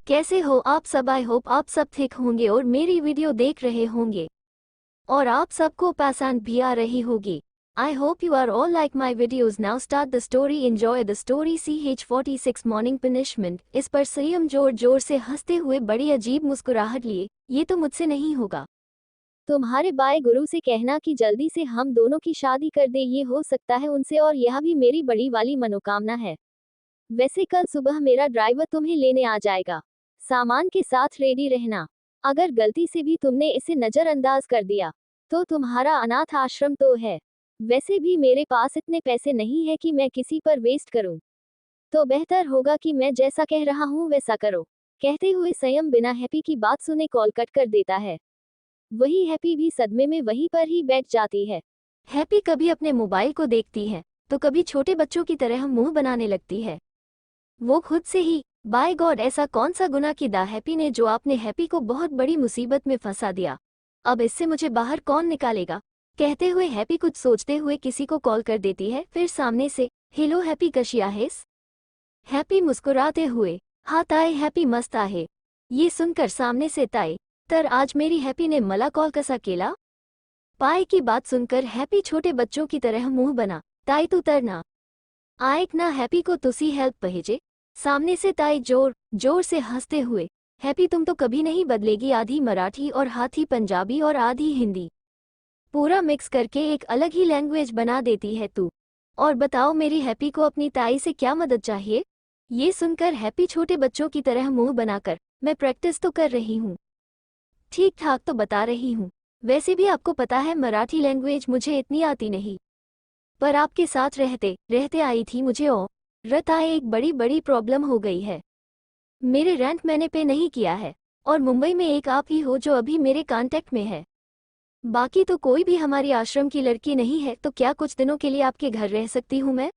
कैसे हो आप सब। आई होप आप सब ठीक होंगे और मेरी वीडियो देख रहे होंगे और आप सबको पसंद भी आ रही होगी। I hope you are all like my videos. Now start the story. Enjoy the story. CH46 morning punishment. इस पर सयम जोर जोर से हंसते हुए बड़ी अजीब मुस्कुराहट लिए, ये तो मुझसे नहीं होगा। तुम्हारे बाय गुरु से कहना कि जल्दी से हम दोनों की शादी कर दे, ये हो सकता है उनसे, और यह भी मेरी बड़ी वाली मनोकामना है। वैसे कल सुबह मेरा ड्राइवर तुम्हें लेने आ जाएगा, सामान के साथ रेडी रहना। अगर गलती से भी तुमने इसे नजरअंदाज कर दिया तो तुम्हारा अनाथ आश्रम तो है। वैसे भी मेरे पास इतने पैसे नहीं है कि मैं किसी पर वेस्ट करूं, तो बेहतर होगा कि मैं जैसा कह रहा हूं वैसा करो। कहते हुए सयम बिना हैप्पी की बात सुने कॉल कट कर देता है। वही हैप्पी भी सदमे में वहीं पर ही बैठ जाती है। हैप्पी कभी अपने मोबाइल को देखती है तो कभी छोटे बच्चों की तरह मुंह बनाने लगती है। वो खुद से ही, बाय गॉड ऐसा कौन सा गुनाह किया हैप्पी ने जो आपने हैप्पी को बहुत बड़ी मुसीबत में फंसा दिया। अब इससे मुझे बाहर कौन निकालेगा। कहते हुए हैप्पी कुछ सोचते हुए किसी को कॉल कर देती है। फिर सामने से, हेलो हैप्पी कशी आहेस। हैप्पी मुस्कुराते हुए, हाँ ताए हैप्पी मस्त आहे। ये सुनकर सामने से ताए, तर आज मेरी हैप्पी ने मला कॉल कसा केला। पाए की बात सुनकर हैप्पी छोटे बच्चों की तरह मुंह बना, ताई तू तरना आयक ना हैप्पी को तुसी हेल्प पहेजे। सामने से ताई जोर जोर से हंसते हुए, हैप्पी तुम तो कभी नहीं बदलेगी, आधी मराठी और आधी पंजाबी और आधी हिंदी पूरा मिक्स करके एक अलग ही लैंग्वेज बना देती है तू। और बताओ मेरी हैप्पी को अपनी ताई से क्या मदद चाहिए। ये सुनकर हैप्पी छोटे बच्चों की तरह मुंह बनाकर, मैं प्रैक्टिस तो कर रही हूँ, ठीक ठाक तो बता रही हूँ। वैसे भी आपको पता है मराठी लैंग्वेज मुझे इतनी आती नहीं, पर आपके साथ रहते रहते आई थी मुझे और रताए एक बड़ी प्रॉब्लम हो गई है। मेरे रेंट मैंने पे नहीं किया है और मुंबई में एक आप ही हो जो अभी मेरे कांटेक्ट में है। बाकी तो कोई भी हमारी आश्रम की लड़की नहीं है, तो क्या कुछ दिनों के लिए आपके घर रह सकती हूँ मैं।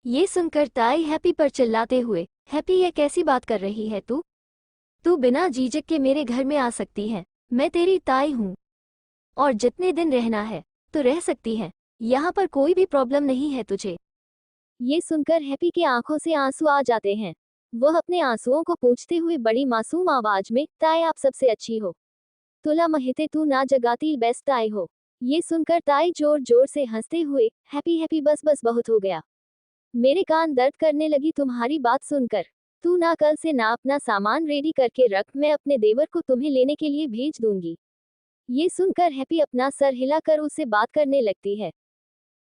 ये सुनकर ताई हैप्पी पर चिल्लाते हुए, हैप्पी ये कैसी बात कर रही है तू तू बिना झिझक के मेरे घर में आ सकती है। मैं तेरी ताई हूँ और जितने दिन रहना है तो रह सकती है, यहाँ पर कोई भी प्रॉब्लम नहीं है तुझे। ये सुनकर हैप्पी के आंखों से आंसू आ जाते हैं। वह अपने आंसुओं को पोंछते हुए बड़ी मासूम आवाज में, ताई आप सबसे अच्छी हो, तुला महिते तू ना जगातील बेस्ट ताई हो। ये सुनकर ताई जोर जोर से हंसते हुए, हैप्पी हैप्पी बस बस बहुत हो गया, मेरे कान दर्द करने लगी तुम्हारी बात सुनकर। तू ना कल से ना अपना सामान रेडी करके रख, मैं अपने देवर को तुम्हें लेने के लिए भेज दूंगी। ये सुनकर हैप्पी अपना सर हिलाकर उससे बात करने लगती है।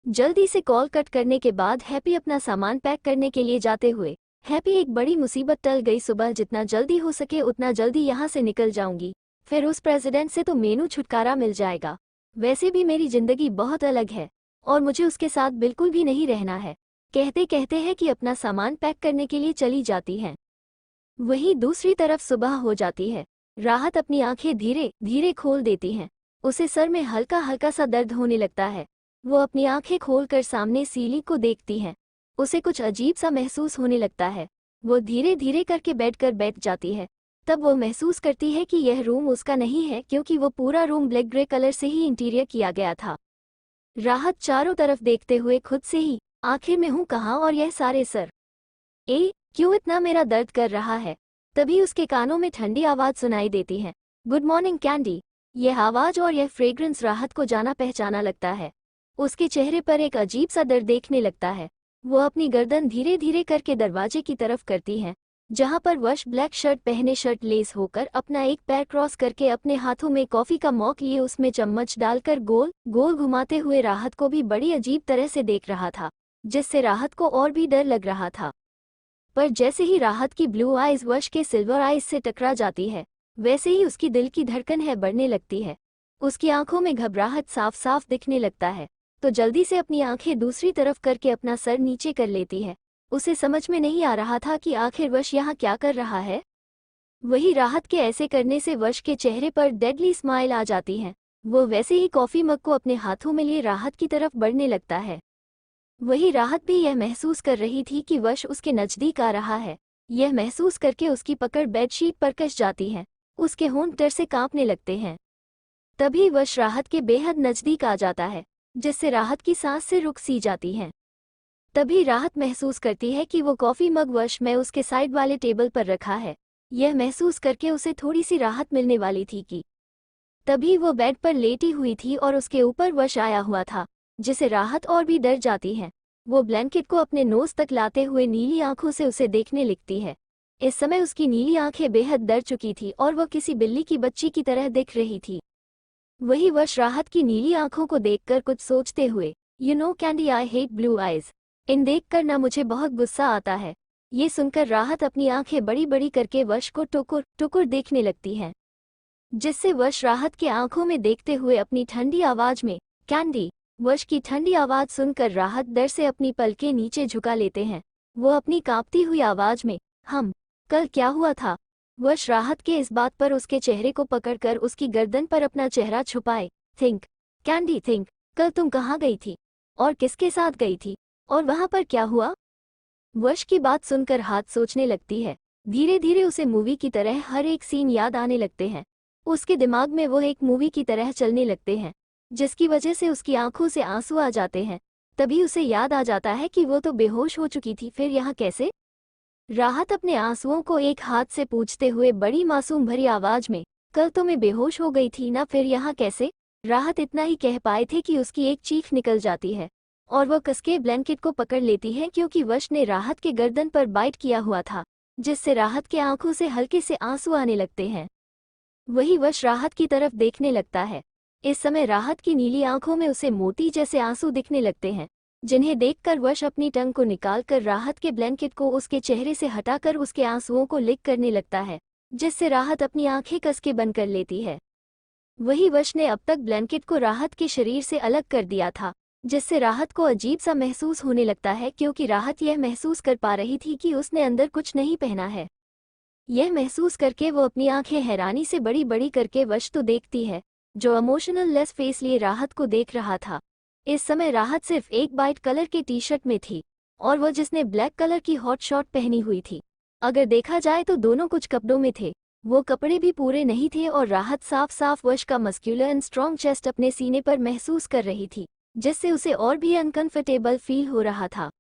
जल्दी से कॉल कट करने के बाद हैप्पी अपना सामान पैक करने के लिए जाते हुए, हैप्पी एक बड़ी मुसीबत टल गई। सुबह जितना जल्दी हो सके उतना जल्दी यहाँ से निकल जाऊंगी, फिर उस प्रेसिडेंट से तो मेनू छुटकारा मिल जाएगा। वैसे भी मेरी जिंदगी बहुत अलग है और मुझे उसके साथ बिल्कुल भी नहीं रहना है। कहते कहते हैं कि अपना सामान पैक करने के लिए चली जाती है। वहीं दूसरी तरफ सुबह हो जाती है। राहत अपनी आंखें धीरे धीरे खोल देती हैं। उसे सर में हल्का हल्का सा दर्द होने लगता है। वो अपनी आंखें खोलकर सामने सीलिंग को देखती है। उसे कुछ अजीब सा महसूस होने लगता है। वो धीरे धीरे करके बेड कर बैठ जाती है। तब वो महसूस करती है कि यह रूम उसका नहीं है, क्योंकि वो पूरा रूम ब्लैक ग्रे कलर से ही इंटीरियर किया गया था। राहत चारों तरफ देखते हुए खुद से ही, आखिर में हूँ कहाँ और यह सारे सर क्यों इतना मेरा दर्द कर रहा है। तभी उसके कानों में ठंडी आवाज सुनाई देती है, गुड मॉर्निंग कैंडी। यह आवाज और यह फ्रेग्रेंस राहत को जाना पहचाना लगता है। उसके चेहरे पर एक अजीब सा दर्द देखने लगता है। वो अपनी गर्दन धीरे धीरे करके दरवाजे की तरफ करती है, जहां पर वश ब्लैक शर्ट पहने शर्ट लेस होकर अपना एक पैर क्रॉस करके अपने हाथों में कॉफी का मॉग लिए उसमें चम्मच डालकर गोल गोल घुमाते हुए राहत को भी बड़ी अजीब तरह से देख रहा था, जिससे राहत को और भी डर लग रहा था। पर जैसे ही राहत की ब्लू आइज वश के सिल्वर आइज से टकरा जाती है, वैसे ही उसकी दिल की धड़कन है बढ़ने लगती है। उसकी आंखों में घबराहट साफ साफ दिखने लगता है, तो जल्दी से अपनी आंखें दूसरी तरफ करके अपना सर नीचे कर लेती है। उसे समझ में नहीं आ रहा था कि आखिर वश यहाँ क्या कर रहा है। वही राहत के ऐसे करने से वश के चेहरे पर डेडली स्माइल आ जाती है। वो वैसे ही कॉफी मग को अपने हाथों में लिए राहत की तरफ बढ़ने लगता है। वही राहत भी यह महसूस कर रही थी कि वश उसके नजदीक आ रहा है। यह महसूस करके उसकी पकड़ बेडशीट पर कस जाती है। उसके होंठ डर से कांपने लगते हैं। तभी वश राहत के बेहद नजदीक आ जाता है। जिससे राहत की सांस से रुक सी जाती है। तभी राहत महसूस करती है कि वो कॉफ़ी मग वश में उसके साइड वाले टेबल पर रखा है। यह महसूस करके उसे थोड़ी सी राहत मिलने वाली थी कि तभी वो बेड पर लेटी हुई थी और उसके ऊपर वश आया हुआ था, जिसे राहत और भी डर जाती है। वो ब्लैंकेट को अपने नोज तक लाते हुए नीली आंखों से उसे देखने लगती है। इस समय उसकी नीली आंखें बेहद डर चुकी थी और वह किसी बिल्ली की बच्ची की तरह दिख रही थी। वही वश राहत की नीली आंखों को देखकर कुछ सोचते हुए, you know Candy, I hate blue eyes. इन देखकर ना मुझे बहुत गुस्सा आता है। ये सुनकर राहत अपनी आंखें बड़ी बड़ी करके वश को टुकुर टुकुर देखने लगती है, जिससे वश राहत के आंखों में देखते हुए अपनी ठंडी आवाज में, कैंडी। वश की ठंडी आवाज सुनकर राहत डर से अपनी पलकें नीचे झुका लेते हैं। वो अपनी कांपती हुई आवाज में, कल क्या हुआ था। वश राहत के इस बात पर उसके चेहरे को पकड़कर उसकी गर्दन पर अपना चेहरा छुपाए, थिंक कैंडी थिंक, कल तुम कहाँ गई थी और किसके साथ गई थी और वहां पर क्या हुआ। वश की बात सुनकर हाथ सोचने लगती है। धीरे धीरे उसे मूवी की तरह हर एक सीन याद आने लगते हैं। उसके दिमाग में वो एक मूवी की तरह चलने लगते हैं, जिसकी वजह से उसकी आंखों से आंसू आ जाते हैं। तभी उसे याद आ जाता है कि वो तो बेहोश हो चुकी थी, फिर यहाँ कैसे। राहत अपने आंसुओं को एक हाथ से पूछते हुए बड़ी मासूम भरी आवाज में, कल तो मैं बेहोश हो गई थी ना, फिर यहाँ कैसे। राहत इतना ही कह पाए थे कि उसकी एक चीख निकल जाती है और वह कसके ब्लैंकेट को पकड़ लेती है, क्योंकि वश ने राहत के गर्दन पर बाइट किया हुआ था, जिससे राहत के आंखों से हल्के से आंसू आने लगते हैं। वही वश राहत की तरफ देखने लगता है। इस समय राहत की नीली आंखों में उसे मोती जैसे आंसू दिखने लगते हैं, जिन्हें देखकर वश अपनी टंग को निकालकर राहत के ब्लैंकेट को उसके चेहरे से हटाकर उसके आंसुओं को लिक करने लगता है, जिससे राहत अपनी आंखें कस के बंद कर लेती है। वही वश ने अब तक ब्लैंकेट को राहत के शरीर से अलग कर दिया था, जिससे राहत को अजीब सा महसूस होने लगता है, क्योंकि राहत यह महसूस कर पा रही थी कि उसने अंदर कुछ नहीं पहना है। यह महसूस करके वो अपनी आंखें हैरानी से बड़ी बड़ी करके वश तो देखती है, जो इमोशनल लेस फेस लिए राहत को देख रहा था। इस समय राहत सिर्फ एक वाइट कलर के टी शर्ट में थी और वो जिसने ब्लैक कलर की हॉट शॉर्ट पहनी हुई थी। अगर देखा जाए तो दोनों कुछ कपड़ों में थे, वो कपड़े भी पूरे नहीं थे और राहत साफ साफ वश का मस्क्यूलर एंड स्ट्रॉन्ग चेस्ट अपने सीने पर महसूस कर रही थी, जिससे उसे और भी अनकंफर्टेबल फील हो रहा था।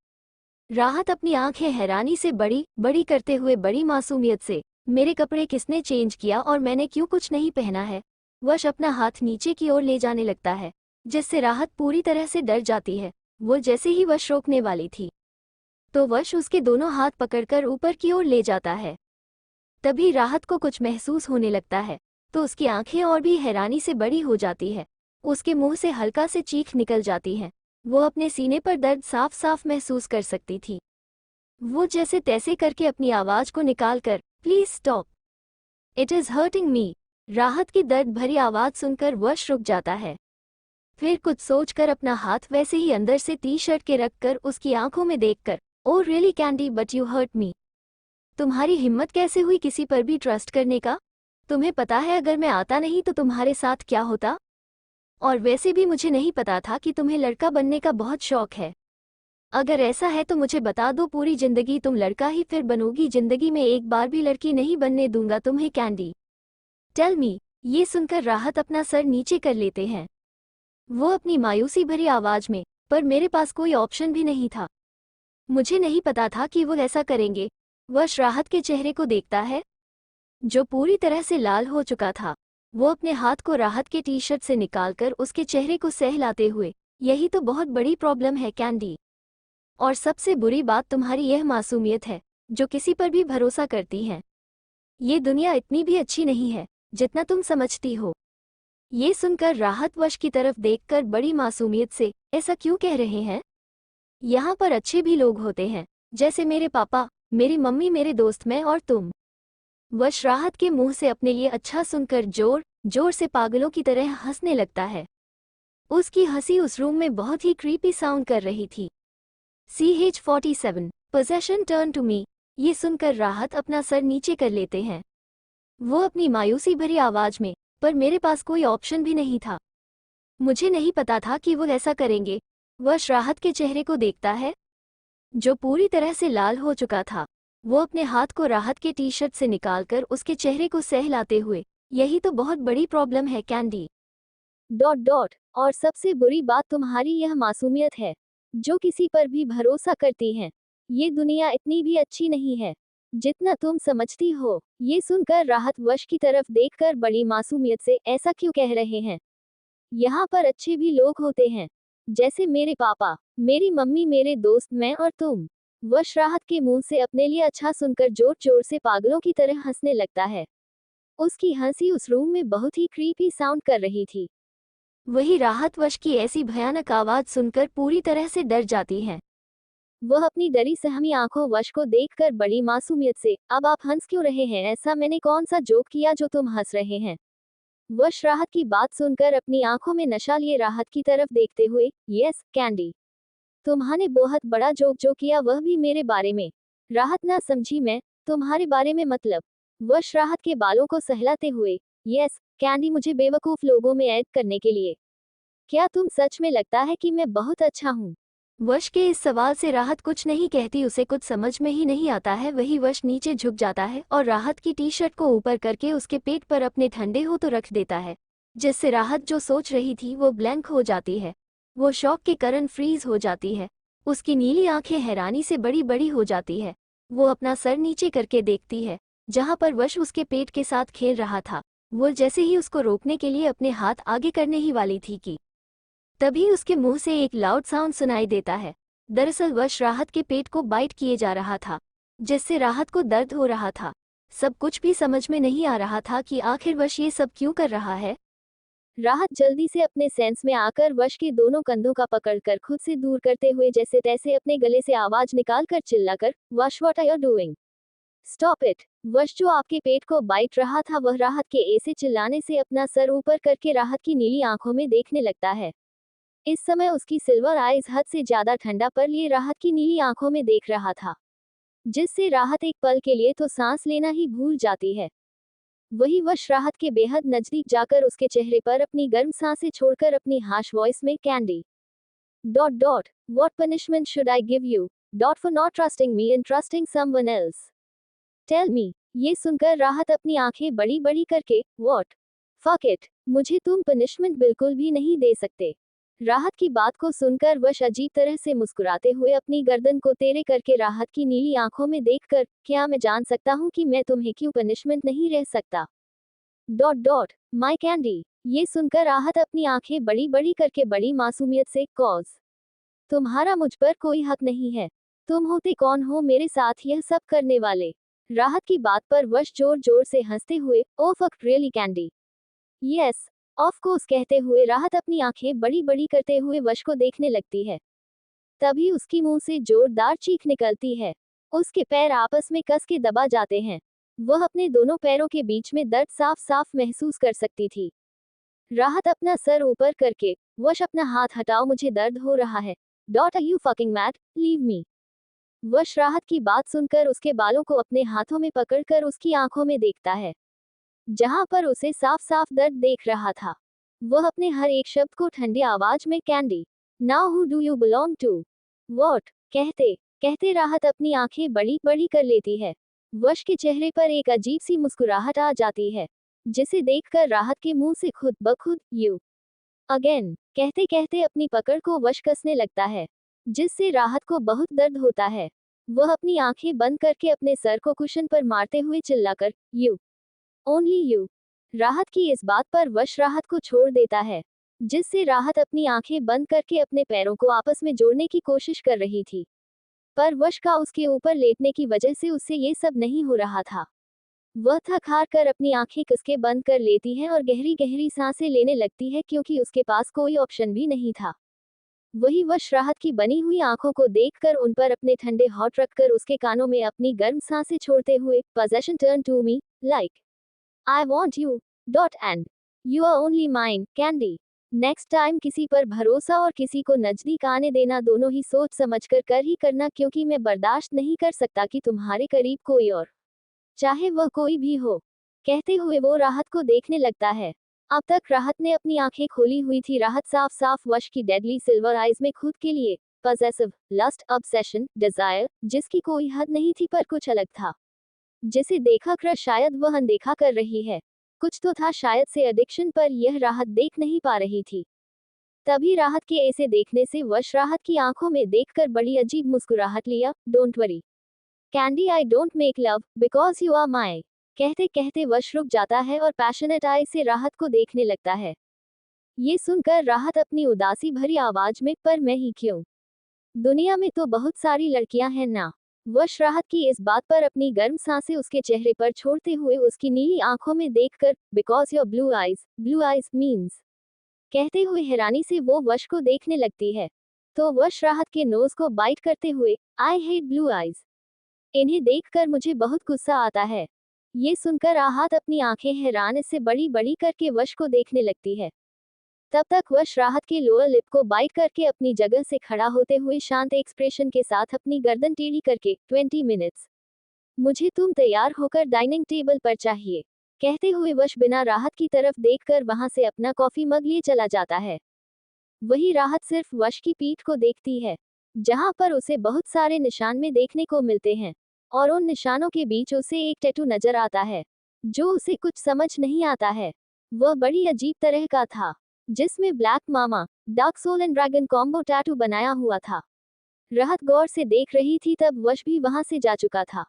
राहत अपनी आंखें हैरानी से बड़ी बड़ी करते हुए बड़ी मासूमियत से, मेरे कपड़े किसने चेंज किया और मैंने क्यों कुछ नहीं पहना है। वश अपना हाथ नीचे की ओर ले जाने लगता है, जिससे राहत पूरी तरह से डर जाती है। वो जैसे ही वश रोकने वाली थी तो वश उसके दोनों हाथ पकड़कर ऊपर की ओर ले जाता है। तभी राहत को कुछ महसूस होने लगता है, तो उसकी आंखें और भी हैरानी से बड़ी हो जाती है। उसके मुंह से हल्का से चीख निकल जाती है। वो अपने सीने पर दर्द साफ साफ महसूस कर सकती थी। वो जैसे तैसे करके अपनी आवाज को निकालकर, please stop, it is hurting me. राहत की दर्द भरी आवाज सुनकर वश रुक जाता है। फिर कुछ सोचकर अपना हाथ वैसे ही अंदर से टी शर्ट के रखकर उसकी आंखों में देखकर, oh really Candy, but you hurt me. तुम्हारी हिम्मत कैसे हुई किसी पर भी ट्रस्ट करने का। तुम्हें पता है अगर मैं आता नहीं तो तुम्हारे साथ क्या होता। और वैसे भी मुझे नहीं पता था कि तुम्हें लड़का बनने का बहुत शौक है। अगर ऐसा है तो मुझे बता दो, पूरी जिंदगी तुम लड़का ही फिर बनोगी। जिंदगी में एक बार भी लड़की नहीं बनने दूंगा तुम्हें कैंडी, टेल मी। ये सुनकर राहत अपना सर नीचे कर लेते हैं। वो अपनी मायूसी भरी आवाज में, पर मेरे पास कोई ऑप्शन भी नहीं था। मुझे नहीं पता था कि वो ऐसा करेंगे। वश राहत के चेहरे को देखता है, जो पूरी तरह से लाल हो चुका था। वो अपने हाथ को राहत के टी शर्ट से निकालकर उसके चेहरे को सहलाते हुए, यही तो बहुत बड़ी प्रॉब्लम है कैंडी। और सबसे बुरी बात तुम्हारी यह मासूमियत है, जो किसी पर भी भरोसा करती है। ये दुनिया इतनी भी अच्छी नहीं है जितना तुम समझती हो। ये सुनकर राहत वश की तरफ देखकर बड़ी मासूमियत से, ऐसा क्यों कह रहे हैं। यहाँ पर अच्छे भी लोग होते हैं, जैसे मेरे पापा, मेरी मम्मी, मेरे दोस्त, मैं और तुम। वश राहत के मुंह से अपने लिए अच्छा सुनकर जोर जोर से पागलों की तरह हंसने लगता है। उसकी हंसी उस रूम में बहुत ही क्रीपी साउंड कर रही थी। CH47 पोजेशन टर्न टू मी। ये सुनकर राहत अपना सर नीचे कर लेते हैं। वो अपनी मायूसी भरी आवाज में, पर मेरे पास कोई ऑप्शन भी नहीं था। मुझे नहीं पता था कि वो ऐसा करेंगे। वश राहत के चेहरे को देखता है, जो पूरी तरह से लाल हो चुका था। वो अपने हाथ को राहत के टी शर्ट से निकालकर उसके चेहरे को सहलाते हुए, यही तो बहुत बड़ी प्रॉब्लम है कैंडी, डॉट डॉट। और सबसे बुरी बात तुम्हारी यह मासूमियत है, जो किसी पर भी भरोसा करती है। ये दुनिया इतनी भी अच्छी नहीं है जितना तुम समझती हो। ये सुनकर राहत वश की तरफ देखकर बड़ी मासूमियत से ऐसा क्यों कह रहे हैं? यहाँ पर अच्छे भी लोग होते हैं, जैसे मेरे पापा, मेरी मम्मी, मेरे दोस्त, मैं और तुम। वश राहत के मुंह से अपने लिए अच्छा सुनकर जोर जोर से पागलों की तरह हंसने लगता है। उसकी हंसी उस रूम में बहुत ही क्रीपी साउंड कर रही थी। वही राहत वश की ऐसी भयानक आवाज सुनकर पूरी तरह से डर जाती है। वह अपनी डरी सहमी आंखों वश को देखकर बड़ी मासूमियत से, अब आप हंस क्यों रहे हैं? ऐसा मैंने कौन सा जोक किया जो तुम हंस रहे हैं? वश राहत की बात सुनकर अपनी आंखों में नशा लिए राहत की तरफ देखते हुए, यस कैंडी, तुम्हारे बहुत बड़ा जोक जो किया, वह भी मेरे बारे में। राहत ना समझी, मैं तुम्हारे बारे में मतलब? वश राहत के बालों को सहलाते हुए, यस कैंडी, मुझे बेवकूफ लोगों में ऐड करने के लिए। क्या तुम सच में लगता है कि मैं बहुत अच्छा हूँ? वश के इस सवाल से राहत कुछ नहीं कहती, उसे कुछ समझ में ही नहीं आता है। वही वश नीचे झुक जाता है और राहत की टी शर्ट को ऊपर करके उसके पेट पर अपने ठंडे हो तो रख देता है, जिससे राहत जो सोच रही थी वो ब्लैंक हो जाती है। वो शॉक के कारण फ्रीज हो जाती है। उसकी नीली आंखें हैरानी से बड़ी बड़ी हो जाती है। वो अपना सर नीचे करके देखती है, जहाँ पर वश उसके पेट के साथ खेल रहा था। वो जैसे ही उसको रोकने के लिए अपने हाथ आगे करने ही वाली थी कि तभी उसके मुंह से एक लाउड साउंड सुनाई देता है। दरअसल वश राहत के पेट को बाइट किए जा रहा था, जिससे राहत को दर्द हो रहा था। सब कुछ भी समझ में नहीं आ रहा था कि आखिर वश ये सब क्यों कर रहा है। राहत जल्दी से अपने सेंस में आकर वश के दोनों कंधों का पकड़कर खुद से दूर करते हुए जैसे तैसे अपने गले से आवाज निकालकर चिल्लाकर, वश what are you doing? Stop it! वश जो आपके पेट को बाइट रहा था वह राहत के ऐसे चिल्लाने से अपना सर ऊपर करके राहत की नीली आंखों में देखने लगता है। इस समय उसकी सिल्वर आइज हद से ज्यादा ठंडा पर लिए राहत की नीली आंखों में देख रहा था, जिससे राहत एक पल के लिए तो सांस लेना ही भूल जाती है। वही वश राहत के बेहद नजदीक जाकर उसके चेहरे पर अपनी गर्म सांसें छोड़कर अपनी हाश वॉइस में, Candy dot dot what punishment should I give you dot for not trusting me and trusting someone else, tell me. ये सुनकर राहत अपनी आंखें बड़ी बड़ी करके, व्हाट फक इट, मुझे तुम पनिशमेंट बिल्कुल भी नहीं दे सकते। राहत की बात को सुनकर वश अजीब तरह से मुस्कुराते हुए अपनी गर्दन को तेरे करके राहत की नीली आंखों में देखकर, क्या मैं जान सकता हूँ कि मैं तुम्हें क्यों पनिशमेंट नहीं रह सकता? Dot dot my candy. ये सुनकर राहत अपनी आंखें बड़ी बड़ी करके बड़ी मासूमियत से, कॉज तुम्हारा मुझ पर कोई हक नहीं है। तुम होते कौन हो मेरे साथ यह सब करने वाले? राहत की बात पर वश जोर जोर से हंसते हुए, oh fuck really candy, yes of course कहते हुए राहत अपनी आंखें बड़ी बड़ी करते हुए वश को देखने लगती है। तभी उसकी मुंह से जोरदार चीख निकलती है। उसके पैर आपस में कस के दबा जाते हैं। वह अपने दोनों पैरों के बीच में दर्द साफ साफ महसूस कर सकती थी। राहत अपना सर ऊपर करके, वश अपना हाथ हटाओ, मुझे दर्द हो रहा है। Dot are you fucking mad, leave me. वश राहत की बात सुनकर उसके बालों को अपने हाथों में पकड़कर उसकी आंखों में देखता है, जहां पर उसे साफ साफ दर्द देख रहा था। वह अपने हर एक शब्द को ठंडी आवाज में, Candy now who do you belong to what, कहते कहते राहत अपनी आंखें बड़ी बड़ी कर लेती है। वश के चेहरे पर एक अजीब सी मुस्कुराहट आ जाती है, जिसे देखकर राहत के मुंह से खुद ब खुद, यू अगेन, कहते कहते अपनी पकड़ को वश कसने लगता है, जिससे राहत को बहुत दर्द होता है। वह अपनी आंखें बंद करके अपने सर को कुशन पर मारते हुए चिल्लाकर, यू ओनली यू। राहत की इस बात पर वश राहत को छोड़ देता है, जिससे राहत अपनी आंखें बंद करके अपने पैरों को आपस में जोड़ने की कोशिश कर रही थी, पर वश का उसके ऊपर लेटने की वजह से उससे ये सब नहीं हो रहा था। वह थक हार कर अपनी आंखें कसके बंद कर लेती है और गहरी गहरी सांसें लेने लगती है, क्योंकि उसके पास कोई ऑप्शन भी नहीं था। वही वश राहत की बनी हुई आंखों को देखकर उन पर अपने ठंडे हॉट रखकर उसके कानों में अपनी गर्म सांसें छोड़ते हुए, possession turn to me like I want you. Dot and you are only mine, Candy. Next time किसी पर भरोसा और किसी को नजदीक आने देना दोनों ही सोच समझकर कर ही करना, क्योंकि मैं बर्दाश्त नहीं कर सकता कि तुम्हारे करीब कोई और, चाहे वह कोई भी हो। कहते हुए वो राहत को देखने लगता है। अब तक राहत ने अपनी आंखें खोली हुई थी। राहत साफ साफ वश की डेडली सिल्वर आइज में खुद के लिए पजेसिव, लस्ट, ऑब्सेशन, डिजायर, जिसकी कोई हद नहीं थी पर कुछ अलग था, जिसे देखा कर शायद वह अनदेखा कर रही है। कुछ तो था शायद से एडिक्शन, पर यह राहत देख नहीं पा रही थी। तभी राहत के ऐसे देखने से वश राहत की आंखों में देखकर बड़ी अजीब मुस्कुराहट लिया। Don't worry Candy, I don't make love because you are my. कहते कहते वश रुक जाता है और पैशनेट आई से राहत को देखने लगता है। ये सुनकर राहत अपनी उदासी भरी आवाज में, पर मैं ही क्यों? दुनिया में तो बहुत सारी लड़कियां हैं ना। वश राहत की इस बात पर अपनी गर्म सांसें उसके चेहरे पर छोड़ते हुए उसकी नीली आंखों में देखकर, because your blue eyes means, कहते हुए हैरानी से वो वश को देखने लगती है। तो वश राहत के नोज को बाइट करते हुए, आई हेट ब्लू आईज, इन्हें देखकर मुझे बहुत गुस्सा आता है। ये सुनकर राहत अपनी आंखें हैरान से बड़ी बड़ी करके वश को देखने लगती है। तब तक वश राहत के लोअर लिप को बाइट करके अपनी जगह से खड़ा होते हुए शांत एक्सप्रेशन के साथ अपनी गर्दन टेढ़ी करके, 20 मिनट्स, मुझे तुम तैयार होकर डाइनिंग टेबल पर चाहिए, कहते हुए वश बिना राहत की तरफ देखकर वहां से अपना कॉफी मग लिए चला जाता है। वही राहत सिर्फ वश की पीठ को देखती है, जहां पर उसे बहुत सारे निशान में देखने को मिलते हैं, और उन निशानों के बीच उसे एक टैटू नजर आता है, जो उसे कुछ समझ नहीं आता है। वह बड़ी अजीब तरह का था, जिसमें black mamba, dark soul and dragon combo tattoo बनाया हुआ था। राहत गौर से देख रही थी तब वश भी वहां से जा चुका था।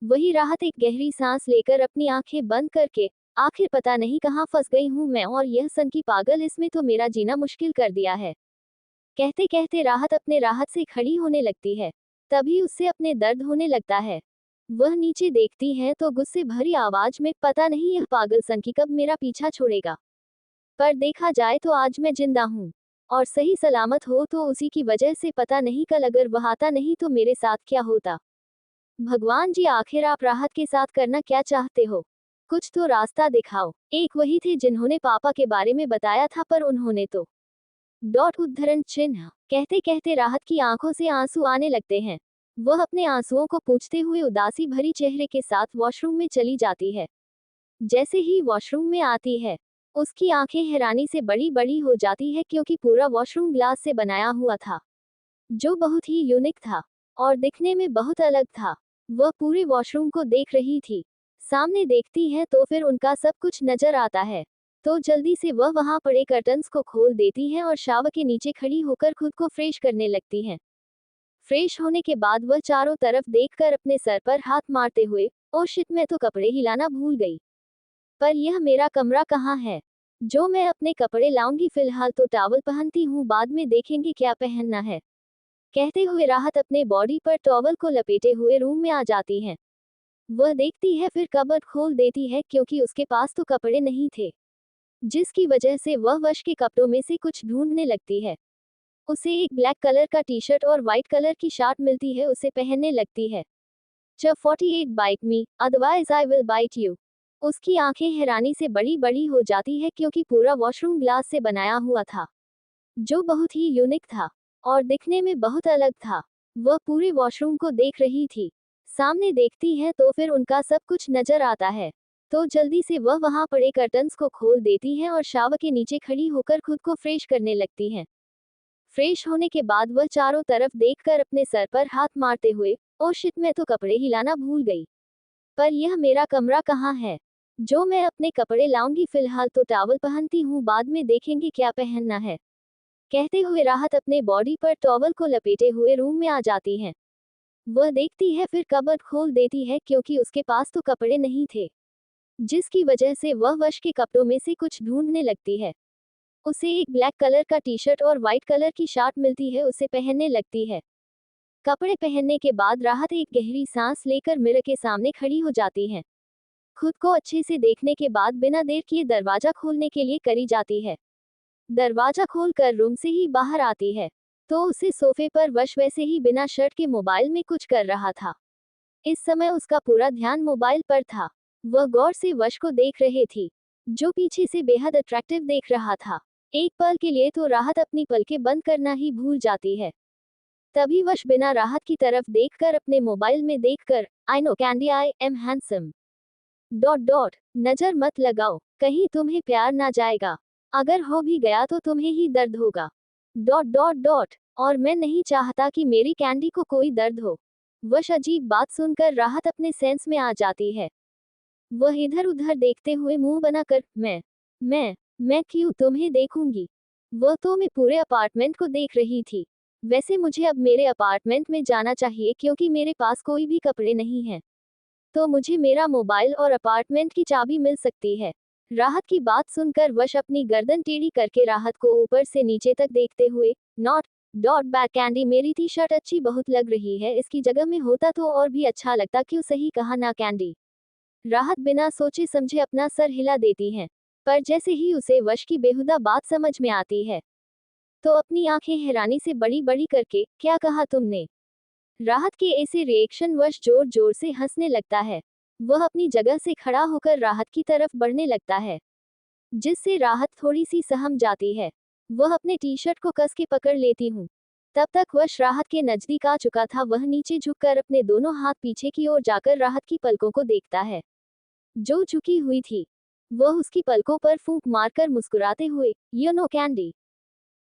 वही राहत एक गहरी सांस लेकर अपनी आंखें बंद करके, आखिर पता नहीं कहां फंस गई हूं मैं, और यह सन की पागल इसमें तो मेरा जीना मुश्किल कर दिया है। कहते कहते राहत अपने राहत से खड़ी होने लगती है। तभी उससे अपने दर्द होने लगता है। वह नीचे देखती है तो गुस्से भरी आवाज में, पता नहीं यह पागल सन की कब मेरा पीछा छोड़ेगा, पर देखा जाए तो आज मैं जिंदा हूँ और सही सलामत हो तो उसी की वजह से, पता नहीं कल अगर वह आता नहीं तो मेरे साथ क्या होता। भगवान जी, आखिर आप राहत के साथ करना क्या चाहते हो? कुछ तो रास्ता दिखाओ। एक वही थे जिन्होंने पापा के बारे में बताया था, पर उन्होंने तो उद्धरण चिन्ह। कहते कहते राहत की आंखों से आंसू आने लगते हैं। वह अपने आंसुओं को पूंछते हुए उदासी भरी चेहरे के साथ वॉशरूम में चली जाती है। जैसे ही वॉशरूम में आती है, उसकी आंखें हैरानी से बड़ी बड़ी हो जाती है, क्योंकि पूरा वॉशरूम ग्लास से बनाया हुआ था, जो बहुत ही यूनिक था और दिखने में बहुत अलग था। वह पूरे वॉशरूम को देख रही थी। सामने देखती है तो फिर उनका सब कुछ नजर आता है। तो जल्दी से वह वहां पड़े कर्टन्स को खोल देती है और शावर के नीचे खड़ी होकर खुद को फ्रेश करने लगती है। फ्रेश होने के बाद वह चारों तरफ देखकर अपने सर पर हाथ मारते हुए, ओ शिट, मैं तो कपड़े हिलाना भूल गई। पर यह मेरा कमरा कहाँ है, जो मैं अपने कपड़े लाऊंगी? फिलहाल तो टॉवल पहनती हूँ, बाद में देखेंगे क्या पहनना है। कहते हुए राहत अपने बॉडी पर टॉवल को लपेटे हुए रूम में आ जाती है। वह देखती है, फिर कबर्ड खोल देती है, क्योंकि उसके पास तो कपड़े नहीं थे, जिसकी वजह से वह वश के कपड़ों में से कुछ ढूंढने लगती है। उसे एक ब्लैक कलर का टी शर्ट और व्हाइट कलर की शर्ट मिलती है, उसे पहनने लगती है। 48 bite me, otherwise I will bite you. उसकी आंखें हैरानी से बड़ी बड़ी हो जाती है, क्योंकि पूरा वॉशरूम ग्लास से बनाया हुआ था, जो बहुत ही यूनिक था और दिखने में बहुत अलग था। वह पूरे वॉशरूम को देख रही थी। सामने देखती है तो फिर उनका सब कुछ नजर आता है। तो जल्दी से वह वहां पड़े कर्टन्स को खोल देती है और शावर के नीचे खड़ी होकर खुद को फ्रेश करने लगती है। फ्रेश होने के बाद वह चारों तरफ देखकर अपने सर पर हाथ मारते हुए, ओ शिट, मैं तो कपड़े हिलाना भूल गई। पर यह मेरा कमरा कहाँ है, जो मैं अपने कपड़े लाऊंगी? फिलहाल तो टॉवल पहनती हूँ, बाद में देखेंगे क्या पहनना है। कहते हुए राहत अपने बॉडी पर टॉवल को लपेटे हुए रूम में आ जाती है। वह देखती है, फिर कबर्ड खोल देती है, क्योंकि उसके पास तो कपड़े नहीं थे, जिसकी वजह से वह वश के कपड़ों में से कुछ ढूंढने लगती है। उसे एक ब्लैक कलर का टी शर्ट और व्हाइट कलर की शर्ट मिलती है, उसे पहनने लगती है। कपड़े पहनने के बाद राहत एक गहरी सांस लेकर मिरर के सामने खड़ी हो जाती है। खुद को अच्छे से देखने के बाद बिना देर किए दरवाजा खोलने के लिए करी जाती है। दरवाजा खोलकर रूम से ही बाहर आती है, तो उसे सोफे पर वश वैसे ही बिना शर्ट के मोबाइल में कुछ कर रहा था। इस समय उसका पूरा ध्यान मोबाइल पर था। वह गौर से वश को देख रही थी, जो पीछे से बेहद अट्रैक्टिव देख रहा था। एक पल के लिए तो राहत अपनी पलकें बंद करना ही भूल जाती है। तभी वश बिना राहत की तरफ देखकर अपने मोबाइल में देखकर, I know Candy, I am handsome नजर मत लगाओ, कहीं तुम्हें प्यार ना जाएगा, अगर हो भी गया तो तुम्हें ही दर्द होगा। और मैं नहीं चाहता कि मेरी कैंडी को कोई दर्द हो। वश अजीब बात सुनकर राहत अपने सेंस में आ जाती है। वह इधर उधर देखते हुए मुंह बनाकर, मैं क्यों तुम्हें देखूंगी, वह तो मैं पूरे अपार्टमेंट को देख रही थी। वैसे मुझे अब मेरे अपार्टमेंट में जाना चाहिए क्योंकि मेरे पास कोई भी कपड़े नहीं हैं। तो मुझे मेरा मोबाइल और अपार्टमेंट की चाबी मिल सकती है। राहत की बात सुनकर वश अपनी गर्दन टेढ़ी करके राहत को ऊपर से नीचे तक देखते हुए, नॉट डॉट बैक कैंडी, मेरी टी शर्ट अच्छी बहुत लग रही है, इसकी जगह में होता तो और भी अच्छा लगता, क्यों सही कहा ना कैंडी। राहत बिना सोचे समझे अपना सर हिला देती है। पर जैसे ही उसे वश की बेहुदा बात समझ में आती है, तो अपनी आंखें हैरानी से बड़ी बड़ी करके, क्या कहा तुमने? राहत के ऐसे रिएक्शन वश जोर जोर से हंसने लगता है। वह अपनी जगह से खड़ा होकर राहत की तरफ बढ़ने लगता है, जिससे राहत थोड़ी सी सहम जाती है। वह अपने टी शर्ट को कस के पकड़ लेती हूँ। तब तक वश राहत के नजदीक आ चुका था। वह नीचे झुककर अपने दोनों हाथ पीछे की ओर जाकर राहत की पलकों को देखता है, जो झुकी हुई थी। वह उसकी पलकों पर फूंक मारकर मुस्कुराते हुए, यू नो कैंडी,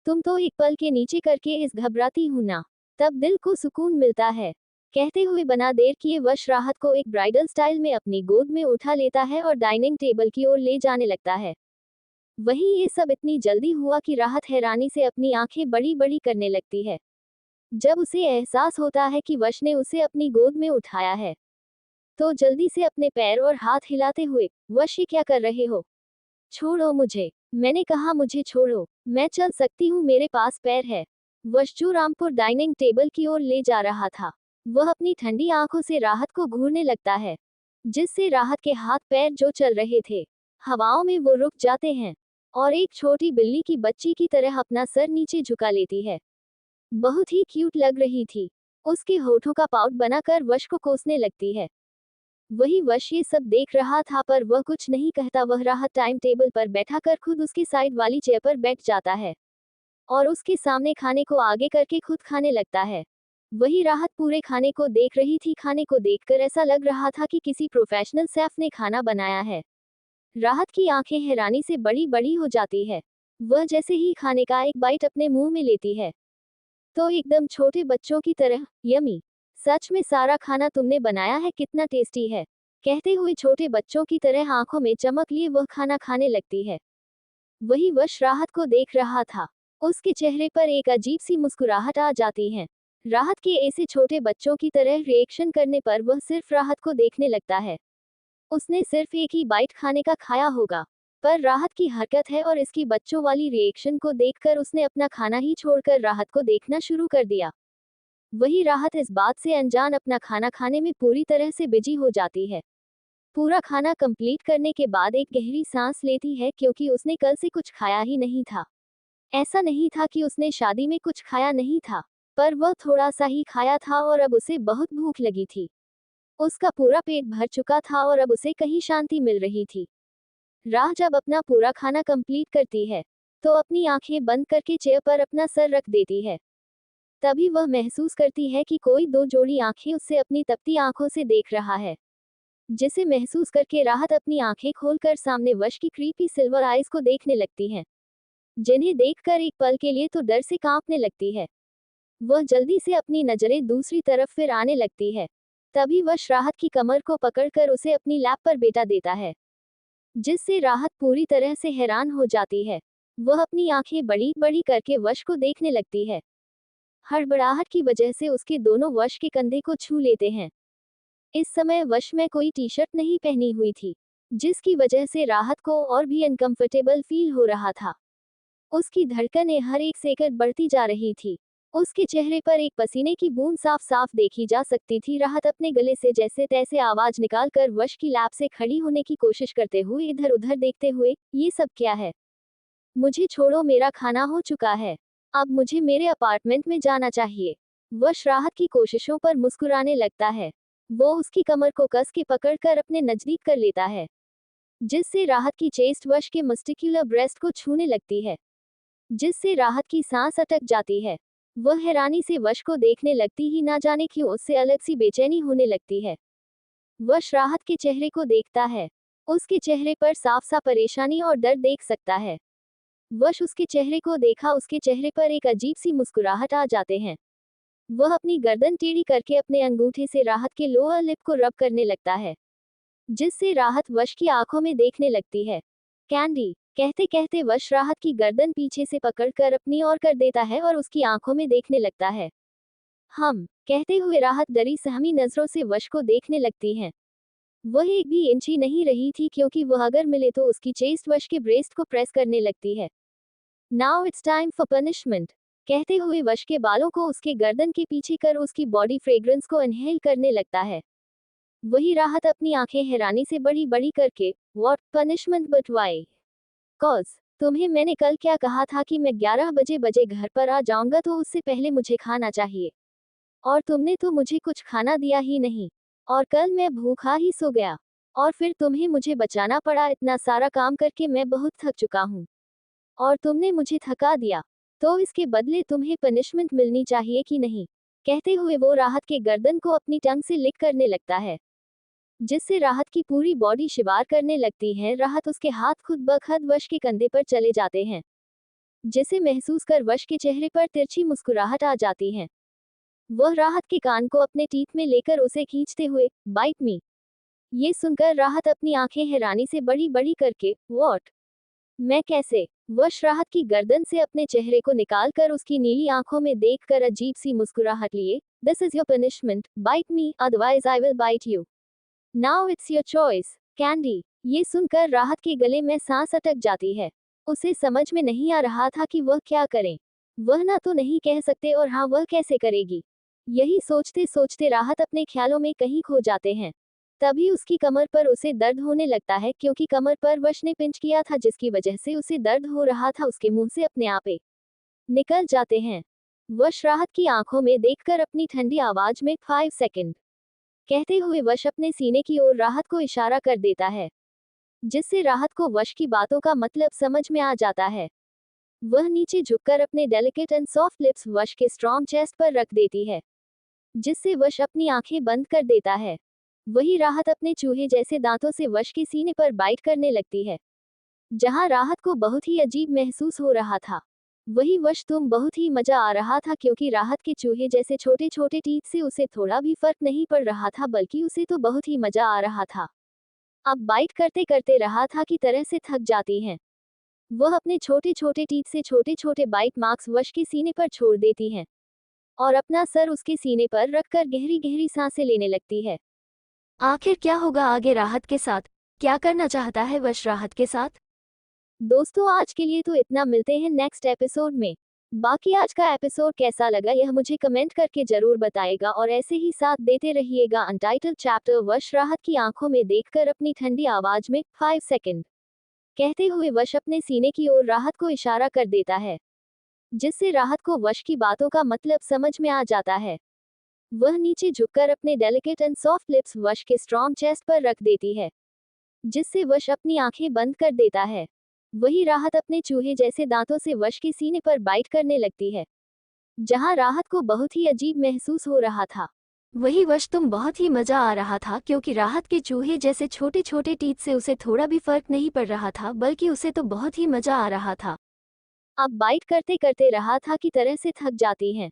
तुम तो एक पल के नीचे करके इस घबराती हूं ना, तब दिल को सुकून मिलता है। कहते हुए बना देर किए वश राहत को एक ब्राइडल स्टाइल में अपनी गोद में उठा लेता है और डाइनिंग टेबल की ओर ले जाने लगता है। वहीं ये सब इतनी जल्दी हुआ कि राहत हैरानी से अपनी आंखें बड़ी बड़ी करने लगती है, जब उसे एहसास होता है कि वश ने उसे अपनी गोद में उठाया है। तो जल्दी से अपने पैर और हाथ हिलाते हुए, वश ये क्या कर रहे हो? छोड़ो मुझे, मैंने कहा मुझे छोड़ो, मैं चल सकती हूँ, मेरे पास पैर है। वश जो रामपुर डाइनिंग टेबल की ओर ले जा रहा था, वह अपनी ठंडी आंखों से राहत को घूरने लगता है, जिससे राहत के हाथ पैर जो चल रहे थे, हवाओं में वो रुक जाते हैं और एक छोटी बिल्ली की बच्ची की तरह अपना सर नीचे झुका लेती है। बहुत ही क्यूट लग रही थी। उसके होठों का पाउट बनाकर वश को कोसने लगती है। वही वश ये सब देख रहा था, पर वह कुछ नहीं कहता। वह राहत टाइम टेबल पर बैठा कर खुद उसकी साइड वाली चेयर पर बैठ जाता है और उसके सामने खाने को आगे करके खुद खाने लगता है। वही राहत पूरे खाने को देख रही थी। खाने को देखकर ऐसा लग रहा था कि किसी प्रोफेशनल शेफ ने खाना बनाया है। राहत की आंखें हैरानी से बड़ी बड़ी हो जाती है। वह जैसे ही खाने का एक बाइट अपने मुंह में लेती है, तो एकदम छोटे बच्चों की तरह, यमी, सच में सारा खाना तुमने बनाया है, कितना टेस्टी है, कहते हुए छोटे बच्चों की तरह आंखों में चमक लिए वह खाना खाने लगती है। वही वश राहत को देख रहा था। उसके चेहरे पर एक अजीब सी मुस्कुराहट आ जाती है। राहत के ऐसे छोटे बच्चों की तरह रिएक्शन करने पर वह सिर्फ राहत को देखने लगता है। उसने सिर्फ एक ही बाइट खाने का खाया होगा, पर राहत की हरकत है और इसकी बच्चों वाली रिएक्शन को देखकर उसने अपना खाना ही छोड़कर राहत को देखना शुरू कर दिया। वही राहत इस बात से अनजान अपना खाना खाने में पूरी तरह से बिजी हो जाती है। पूरा खाना कंप्लीट करने के बाद एक गहरी सांस लेती है, क्योंकि उसने कल से कुछ खाया ही नहीं था। ऐसा नहीं था कि उसने शादी में कुछ खाया नहीं था, पर वह थोड़ा सा ही खाया था और अब उसे बहुत भूख लगी थी। उसका पूरा पेट भर चुका था और अब उसे कहीं शांति मिल रही थी। राह जब अपना पूरा खाना कंप्लीट करती है, तो अपनी आंखें बंद करके चेयर पर अपना सर रख देती है। तभी वह महसूस करती है कि कोई दो जोड़ी आंखें उससे अपनी तपती आंखों से देख रहा है, जिसे महसूस करके राहत अपनी आंखें खोलकर सामने वश की क्रीपी सिल्वर आइज को देखने लगती है, जिन्हें देखकर एक पल के लिए तो डर से कांपने लगती है। वह जल्दी से अपनी नजरें दूसरी तरफ फिर आने लगती है। तभी वश राहत की कमर को पकड़कर उसे अपनी लैप पर बेटा देता है, जिससे राहत पूरी तरह से हैरान हो जाती है। वह अपनी आंखें बड़ी बड़ी करके वश को देखने लगती है। हड़बड़ाहट की वजह से उसके दोनों वश के कंधे को छू लेते हैं। इस समय वश में कोई टी शर्ट नहीं पहनी हुई थी, जिसकी वजह से राहत को और भी अनकंफर्टेबल फील हो रहा था। उसकी धड़कनें हर एक सेकंड बढ़ती जा रही थी। उसके चेहरे पर एक पसीने की बूंद साफ साफ देखी जा सकती थी। राहत अपने गले से जैसे तैसे आवाज निकालकर वश की लैब से खड़ी होने की कोशिश करते हुए इधर उधर देखते हुए, ये सब क्या है? मुझे छोड़ो, मेरा खाना हो चुका है, अब मुझे मेरे अपार्टमेंट में जाना चाहिए। वश राहत की कोशिशों पर मुस्कुराने लगता है। वो उसकी कमर को कस के पकड़कर अपने नजदीक कर लेता है, जिससे राहत की चेस्ट वश के मस्टिक्युलर ब्रेस्ट को छूने लगती है, जिससे राहत की सांस अटक जाती है। वह हैरानी से वश को देखने लगती ही ना जाने क्यों उससे अलग सी बेचैनी होने लगती है। वश राहत के चेहरे को देखता है। उसके चेहरे पर साफ सा परेशानी और डर देख सकता है। वश उसके चेहरे को देखा, उसके चेहरे पर एक अजीब सी मुस्कुराहट आ जाते हैं। वह अपनी गर्दन टेढ़ी करके अपने अंगूठे से राहत के लोअर लिप को रब करने लगता है, जिससे राहत वश की आंखों में देखने लगती है। कैंडी। कहते कहते वश राहत की गर्दन पीछे से पकड़कर अपनी ओर कर देता है और उसकी आंखों में देखने लगता है। हम कहते हुए राहत डरी सहमी नजरों से वश को देखने लगती है। वह एक भी इंच ही नहीं रही थी क्योंकि वह अगर मिले तो उसकी चेस्ट वश के ब्रेस्ट को प्रेस करने लगती है। Now it's time for punishment. कहते हुए वश के बालों को उसके गर्दन के पीछे कर उसकी बॉडी फ्रेग्रेंस को इनहेल करने लगता है। वही राहत अपनी आंखें हैरानी से बड़ी बड़ी करके, what punishment but why? Cause तुम्हें मैंने कल क्या कहा था कि मैं 11 बजे घर पर आ जाऊंगा तो उससे पहले मुझे खाना चाहिए। और तुमने तो मुझे कुछ खाना दिया ही नहीं। और कल मैं भूखा ही सो गया। और फिर तुम्हें मुझे बचाना पड़ा, इतना सारा काम करके मैं बहुत थक चुका हूँ। और तुमने मुझे थका दिया। तो इसके बदले तुम्हें पनिशमेंट मिलनी चाहिए कि नहीं? कहते हुए वो राहत के गर्दन को अपनी टंग से लिक करने लगता है, जिससे राहत की पूरी बॉडी शिवार करने लगती है। राहत उसके हाथ खुद ब खुद वश के कंधे पर चले जाते हैं, जिसे महसूस कर वश के चेहरे पर तिरछी मुस्कुराहट आ जाती है। वह राहत के कान को अपने टीथ में लेकर उसे खींचते हुए, बाइट मी। ये सुनकर राहत अपनी आंखें हैरानी से बड़ी बड़ी करके, व्हाट? मैं कैसे? वश राहत की गर्दन से अपने चेहरे को निकालकर उसकी नीली आंखों में देखकर अजीब सी मुस्कुराहट लिए, this is your punishment, bite me otherwise I will bite you. Now it's your choice, Candy. ये सुनकर राहत के गले में सांस अटक जाती है। उसे समझ में नहीं आ रहा था कि वह क्या करे। वह ना तो नहीं कह सकते और हाँ वह कैसे करेगी। यही सोचते सोचते राहत अपने ख्यालों में कहीं खो जाते हैं। तभी उसकी कमर पर उसे दर्द होने लगता है क्योंकि कमर पर वश ने पिंच किया था, जिसकी वजह से उसे दर्द हो रहा था उसके मुंह से अपने आपे निकल जाते हैं। वश राहत की आंखों में देखकर अपनी ठंडी आवाज में 5 सेकंड कहते हुए वश अपने सीने की ओर राहत को इशारा कर देता है, जिससे राहत को वश की बातों का मतलब समझ में आ जाता है। वह नीचे झुककर अपने डेलिकेट एंड सॉफ्ट लिप्स वश के स्ट्रॉन्ग चेस्ट पर रख देती है, जिससे वश अपनी आंखें बंद कर देता है। वही राहत अपने चूहे जैसे दांतों से वश के सीने पर बाइट करने लगती है, जहां राहत को बहुत ही अजीब महसूस हो रहा था। वही वश तुम बहुत ही मजा आ रहा था क्योंकि राहत के चूहे जैसे छोटे छोटे टीथ से उसे थोड़ा भी फर्क नहीं पड़ रहा था, बल्कि उसे तो बहुत ही मजा आ रहा था। अब बाइट करते करते राहत की तरह से थक जाती हैं। वह अपने छोटे छोटे टीथ से छोटे छोटे बाइट मार्क्स वश के सीने पर छोड़ देती हैं और अपना सर उसके सीने पर रखकर गहरी गहरी सांसें लेने लगती है। आखिर क्या होगा आगे राहत के साथ? क्या करना चाहता है वश राहत के साथ? दोस्तों आज के लिए तो इतना, मिलते हैं नेक्स्ट एपिसोड में। बाकी आज का एपिसोड कैसा लगा यह मुझे कमेंट करके जरूर बताएगा और ऐसे ही साथ देते रहिएगा। Untitled chapter. वश राहत की आंखों में देखकर अपनी ठंडी आवाज में 5 सेकंड कहते हुए वश अपने सीने की ओर राहत को इशारा कर देता है, जिससे राहत को वश की बातों का मतलब समझ में आ जाता है। वह नीचे झुककर अपने डेलिकेट एंड सॉफ्ट लिप्स वश के स्ट्रॉन्ग चेस्ट पर रख देती है, जिससे वश अपनी आंखें बंद कर देता है। वही राहत अपने चूहे जैसे दांतों से वश के सीने पर बाइट करने लगती है, जहां राहत को बहुत ही अजीब महसूस हो रहा था। वही वश तुम बहुत ही मजा आ रहा था क्योंकि राहत के चूहे जैसे छोटे छोटे टीथ से उसे थोड़ा भी फर्क नहीं पड़ रहा था, बल्कि उसे तो बहुत ही मजा आ रहा था। अब बाइट करते करते राहत की तरह से थक जाती हैं।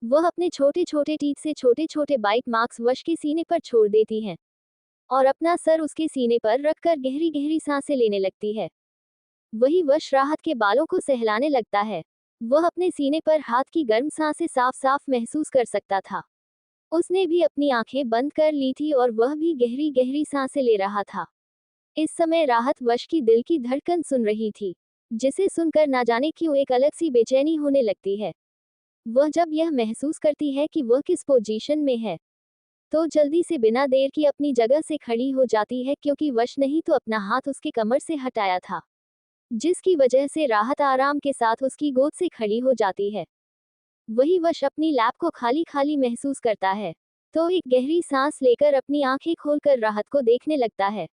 वह अपने छोटे छोटे टीथ से छोटे छोटे बाइट मार्क्स वश के सीने पर छोड़ देती हैं और अपना सर उसके सीने पर रखकर गहरी गहरी सांसें लेने लगती है। वही वश राहत के बालों को सहलाने लगता है। वह अपने सीने पर हाथ की गर्म सांसें साफ साफ महसूस कर सकता था। उसने भी अपनी आंखें बंद कर ली थी और वह भी गहरी गहरी सांसें ले रहा था। इस समय राहत वश की दिल की धड़कन सुन रही थी, जिसे सुनकर ना जाने क्यों एक अलग सी बेचैनी होने लगती है। वह जब यह महसूस करती है कि वह किस पोजीशन में है, तो जल्दी से बिना देर की अपनी जगह से खड़ी हो जाती है क्योंकि वश नहीं तो अपना हाथ उसके कमर से हटाया था, जिसकी वजह से राहत आराम के साथ उसकी गोद से खड़ी हो जाती है। वही वश अपनी लैप को खाली खाली महसूस करता है, तो एक गहरी सांस लेकर अपनी आंखें खोलकर राहत को देखने लगता है,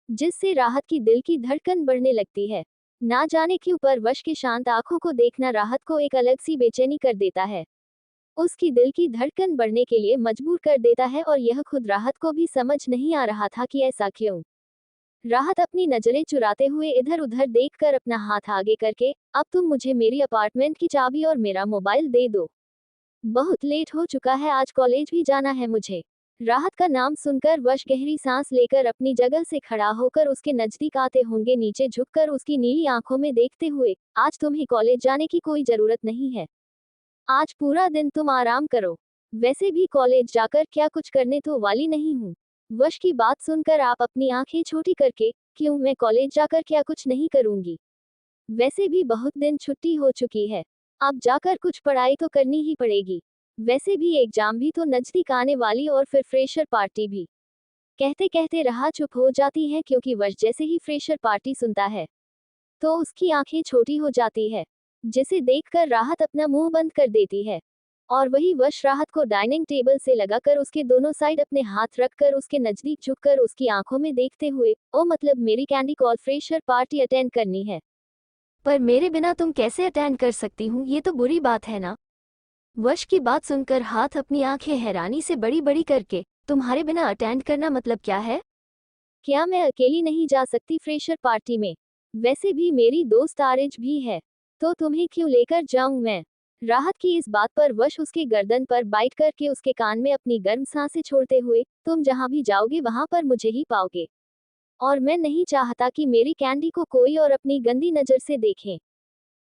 जिससे राहत की दिल की धड़कन बढ़ने लगती है। ना जाने क्यों पर वश की शांत आंखों को देखना राहत को एक अलग सी बेचैनी कर देता है, उसकी दिल की धड़कन बढ़ने के लिए मजबूर कर देता है और यह खुद राहत को भी समझ नहीं आ रहा था कि ऐसा क्यों। राहत अपनी नजरें चुराते हुए इधर उधर देखकर अपना हाथ आगे करके, अब तुम मुझे मेरी अपार्टमेंट की चाबी और मेरा मोबाइल दे दो। बहुत लेट हो चुका है, आज कॉलेज भी जाना है मुझे। राहत का नाम सुनकर वश गहरी सांस लेकर अपनी जगह से खड़ा होकर उसके नजदीक आते होंगे, नीचे झुककर उसकी नीली आंखों में देखते हुए। आज तुम्हें कॉलेज जाने की कोई जरूरत नहीं है। आज पूरा दिन तुम आराम करो। वैसे भी कॉलेज जाकर क्या कुछ करने तो वाली नहीं हूँ। वश की बात सुनकर आप अपनी आंखें छोटी करके, क्यों, मैं कॉलेज जाकर क्या कुछ नहीं करूंगी। वैसे भी बहुत दिन छुट्टी हो चुकी है। अब जाकर कुछ पढ़ाई तो करनी ही पड़ेगी। वैसे भी एग्जाम भी तो नजदीक आने वाली, और फिर फ्रेशर पार्टी भी। कहते कहते राह चुप हो जाती है, क्योंकि वश जैसे ही फ्रेशर पार्टी सुनता है तो उसकी आंखें छोटी हो जाती है, जिसे देखकर राहत अपना मुंह बंद कर देती है। और वही वश राहत को डाइनिंग टेबल से लगाकर उसके दोनों साइड अपने हाथ रखकर उसके नजदीक झुककर उसकी आंखों में देखते हुए, ओ मतलब मेरी candy call fresher party attend करनी है। पर मेरे बिना तुम कैसे अटेंड कर सकती हूँ, ये तो बुरी बात है ना। वश की बात सुनकर हाथ अपनी आंखें हैरानी से बड़ी बड़ी करके, तुम्हारे बिना अटेंड करना मतलब क्या है? क्या मैं अकेली नहीं जा सकती फ्रेशर पार्टी में? वैसे भी मेरी दोस्त आरिज भी है, तो तुम्हें क्यों लेकर जाऊं मैं? राहत की इस बात पर वश उसके गर्दन पर बाइट करके उसके कान में अपनी गर्म सांसें छोड़ते हुए, तुम जहां भी जाओगे वहां पर मुझे ही पाओगे। और मैं नहीं चाहता कि मेरी कैंडी को कोई और अपनी गंदी नजर से देखे।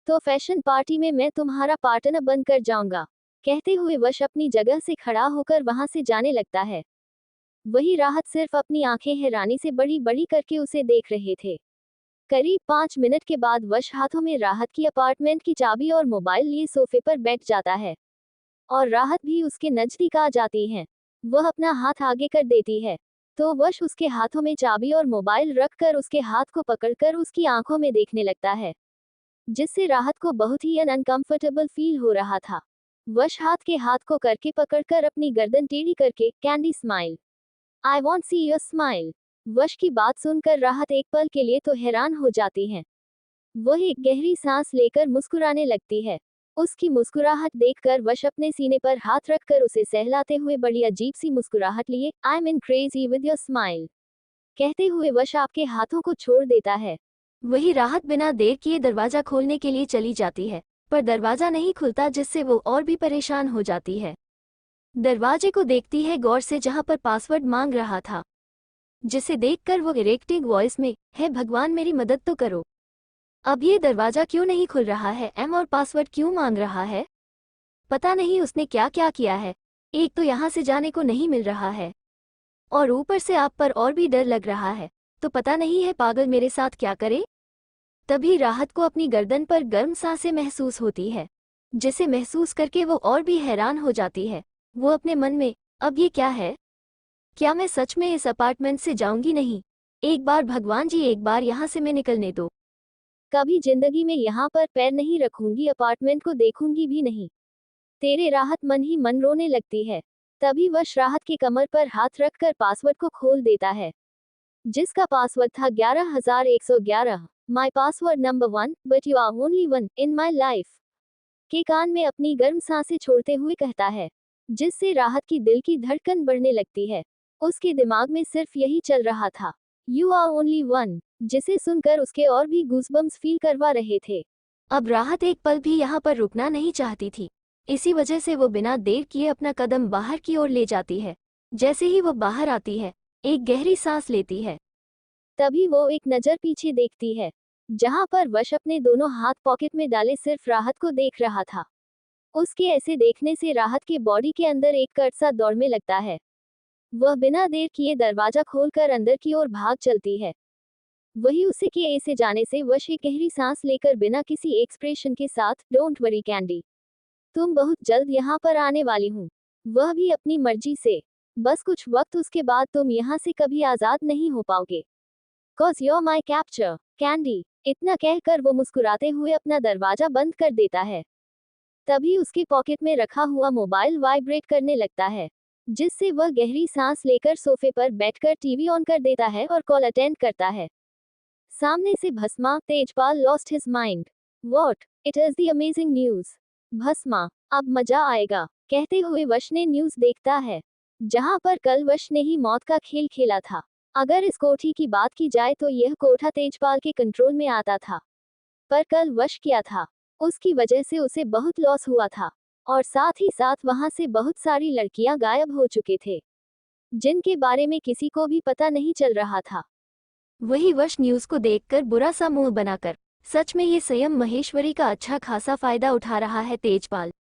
तो फैशन पार्टी में मैं तुम्हारा पार्टनर बनकर जाऊंगा। कहते हुए वश अपनी जगह से खड़ा होकर वहां से जाने लगता है। वही राहत सिर्फ अपनी आंखें हैरानी से बड़ी बड़ी करके उसे देख रहे थे। करीब 5 मिनट के बाद वश हाथों में राहत की अपार्टमेंट की चाबी और मोबाइल लिए सोफे पर बैठ जाता है, और राहत भी उसके नजदीक आ जाती है। वह अपना हाथ आगे कर देती है, तो वश उसके हाथों में चाबी और मोबाइल रखकर उसके हाथ को पकड़कर उसकी आंखों में देखने लगता है, जिससे राहत को बहुत ही अनकंफर्टेबल फील हो रहा था। वश हाथ के हाथ को करके पकड़कर अपनी गर्दन टेढ़ी करके, candy smile, I want see your smile. वश की बात सुनकर राहत एक पल के लिए तो हैरान हो जाती है। वह एक गहरी सांस लेकर मुस्कुराने लगती है। उसकी मुस्कुराहट देखकर वश अपने सीने पर हाथ रखकर उसे सहलाते हुए बड़ी अजीब सी मुस्कुराहट लिए, I am in crazy with your smile कहते हुए वश आपके हाथों को छोड़ देता है। वही राहत बिना देर किए दरवाजा खोलने के लिए चली जाती है, पर दरवाजा नहीं खुलता, जिससे वो और भी परेशान हो जाती है। दरवाजे को देखती है गौर से, जहां पर पासवर्ड मांग रहा था, जिसे देखकर वो इरेक्टिंग वॉइस में, हे भगवान मेरी मदद तो करो, अब ये दरवाजा क्यों नहीं खुल रहा है, और पासवर्ड क्यों मांग रहा है? पता नहीं उसने क्या क्या किया है। एक तो यहाँ से जाने को नहीं मिल रहा है, और ऊपर से आप पर और भी डर लग रहा है, तो पता नहीं है पागल मेरे साथ क्या करे। तभी राहत को अपनी गर्दन पर गर्म सांसें महसूस होती है, जिसे महसूस करके वो और भी हैरान हो जाती है। वो अपने मन में, अब ये क्या है? क्या मैं सच में इस अपार्टमेंट से जाऊंगी नहीं? एक बार भगवान जी, एक बार यहाँ से मैं निकलने दो। कभी जिंदगी में यहाँ पर पैर नहीं रखूंगी, अपार्टमेंट को देखूंगी भी नहीं। तेरे राहत मन ही मन रोने लगती है। तभी वश राहत की कमर पर हाथ रखकर पासवर्ड को खोल देता है, जिसका पासवर्ड था 11111। My password number 1, but you are only one in my life के कान में अपनी गर्म सांसें छोड़ते हुए कहता है, जिससे राहत की दिल की धड़कन बढ़ने लगती है। उसके दिमाग में सिर्फ यही चल रहा था, यू आर ओनली वन, जिसे सुनकर उसके और भी गूज़बम्स फील करवा रहे थे। अब राहत एक पल भी यहाँ पर रुकना नहीं चाहती थी। इसी वजह से वो बिना देर किए अपना कदम बाहर की ओर ले जाती है। जैसे ही वो बाहर आती है, एक गहरी सांस लेती है, तभी वो एक नजर पीछे देखती है, जहां पर वश अपने दोनों हाथ पॉकेट में डाले सिर्फ राहत को देख रहा था। उसके ऐसे देखने से राहत के बॉडी के अंदर एक कट सा दौड़ने लगता है। वह बिना देर किए दरवाजा खोलकर अंदर की ओर भाग चलती है। वही उसे के ऐसे जाने से वश एक गहरी सांस लेकर बिना किसी एक्सप्रेशन के साथ, डोंट वरी कैंडी, तुम बहुत जल्द यहाँ पर आने वाली हूँ, वह भी अपनी मर्जी से। बस कुछ वक्त उसके बाद तुम यहाँ से कभी आजाद नहीं हो पाओगे, cause your my capture candy. इतना कहकर वो मुस्कुराते हुए अपना दरवाजा बंद कर देता है। तभी उसके पॉकेट में रखा हुआ मोबाइल वाइब्रेट करने लगता है, जिससे वह गहरी सांस लेकर सोफे पर बैठकर टीवी ऑन कर देता है और कॉल अटेंड करता है। सामने से भस्मा, Tejpal lost his mind, what, it is the amazing news. भस्मा, अब मजा आएगा, कहते हुए वश ने न्यूज देखता है, जहां पर कल वश ने ही मौत का खेल खेला था। अगर इस कोठी की बात की जाए तो यह कोठा तेजपाल के कंट्रोल में आता था, पर कल वश किया था, उसकी वजह से उसे बहुत लॉस हुआ था, और साथ ही साथ वहां से बहुत सारी लड़कियां गायब हो चुके थे। जिनके बारे में किसी को भी पता नहीं चल रहा था। वही वश न्यूज को देखकर बुरा सा मुंह बनाकर, सच में ये संयम महेश्वरी का अच्छा खासा फायदा उठा रहा है तेजपाल।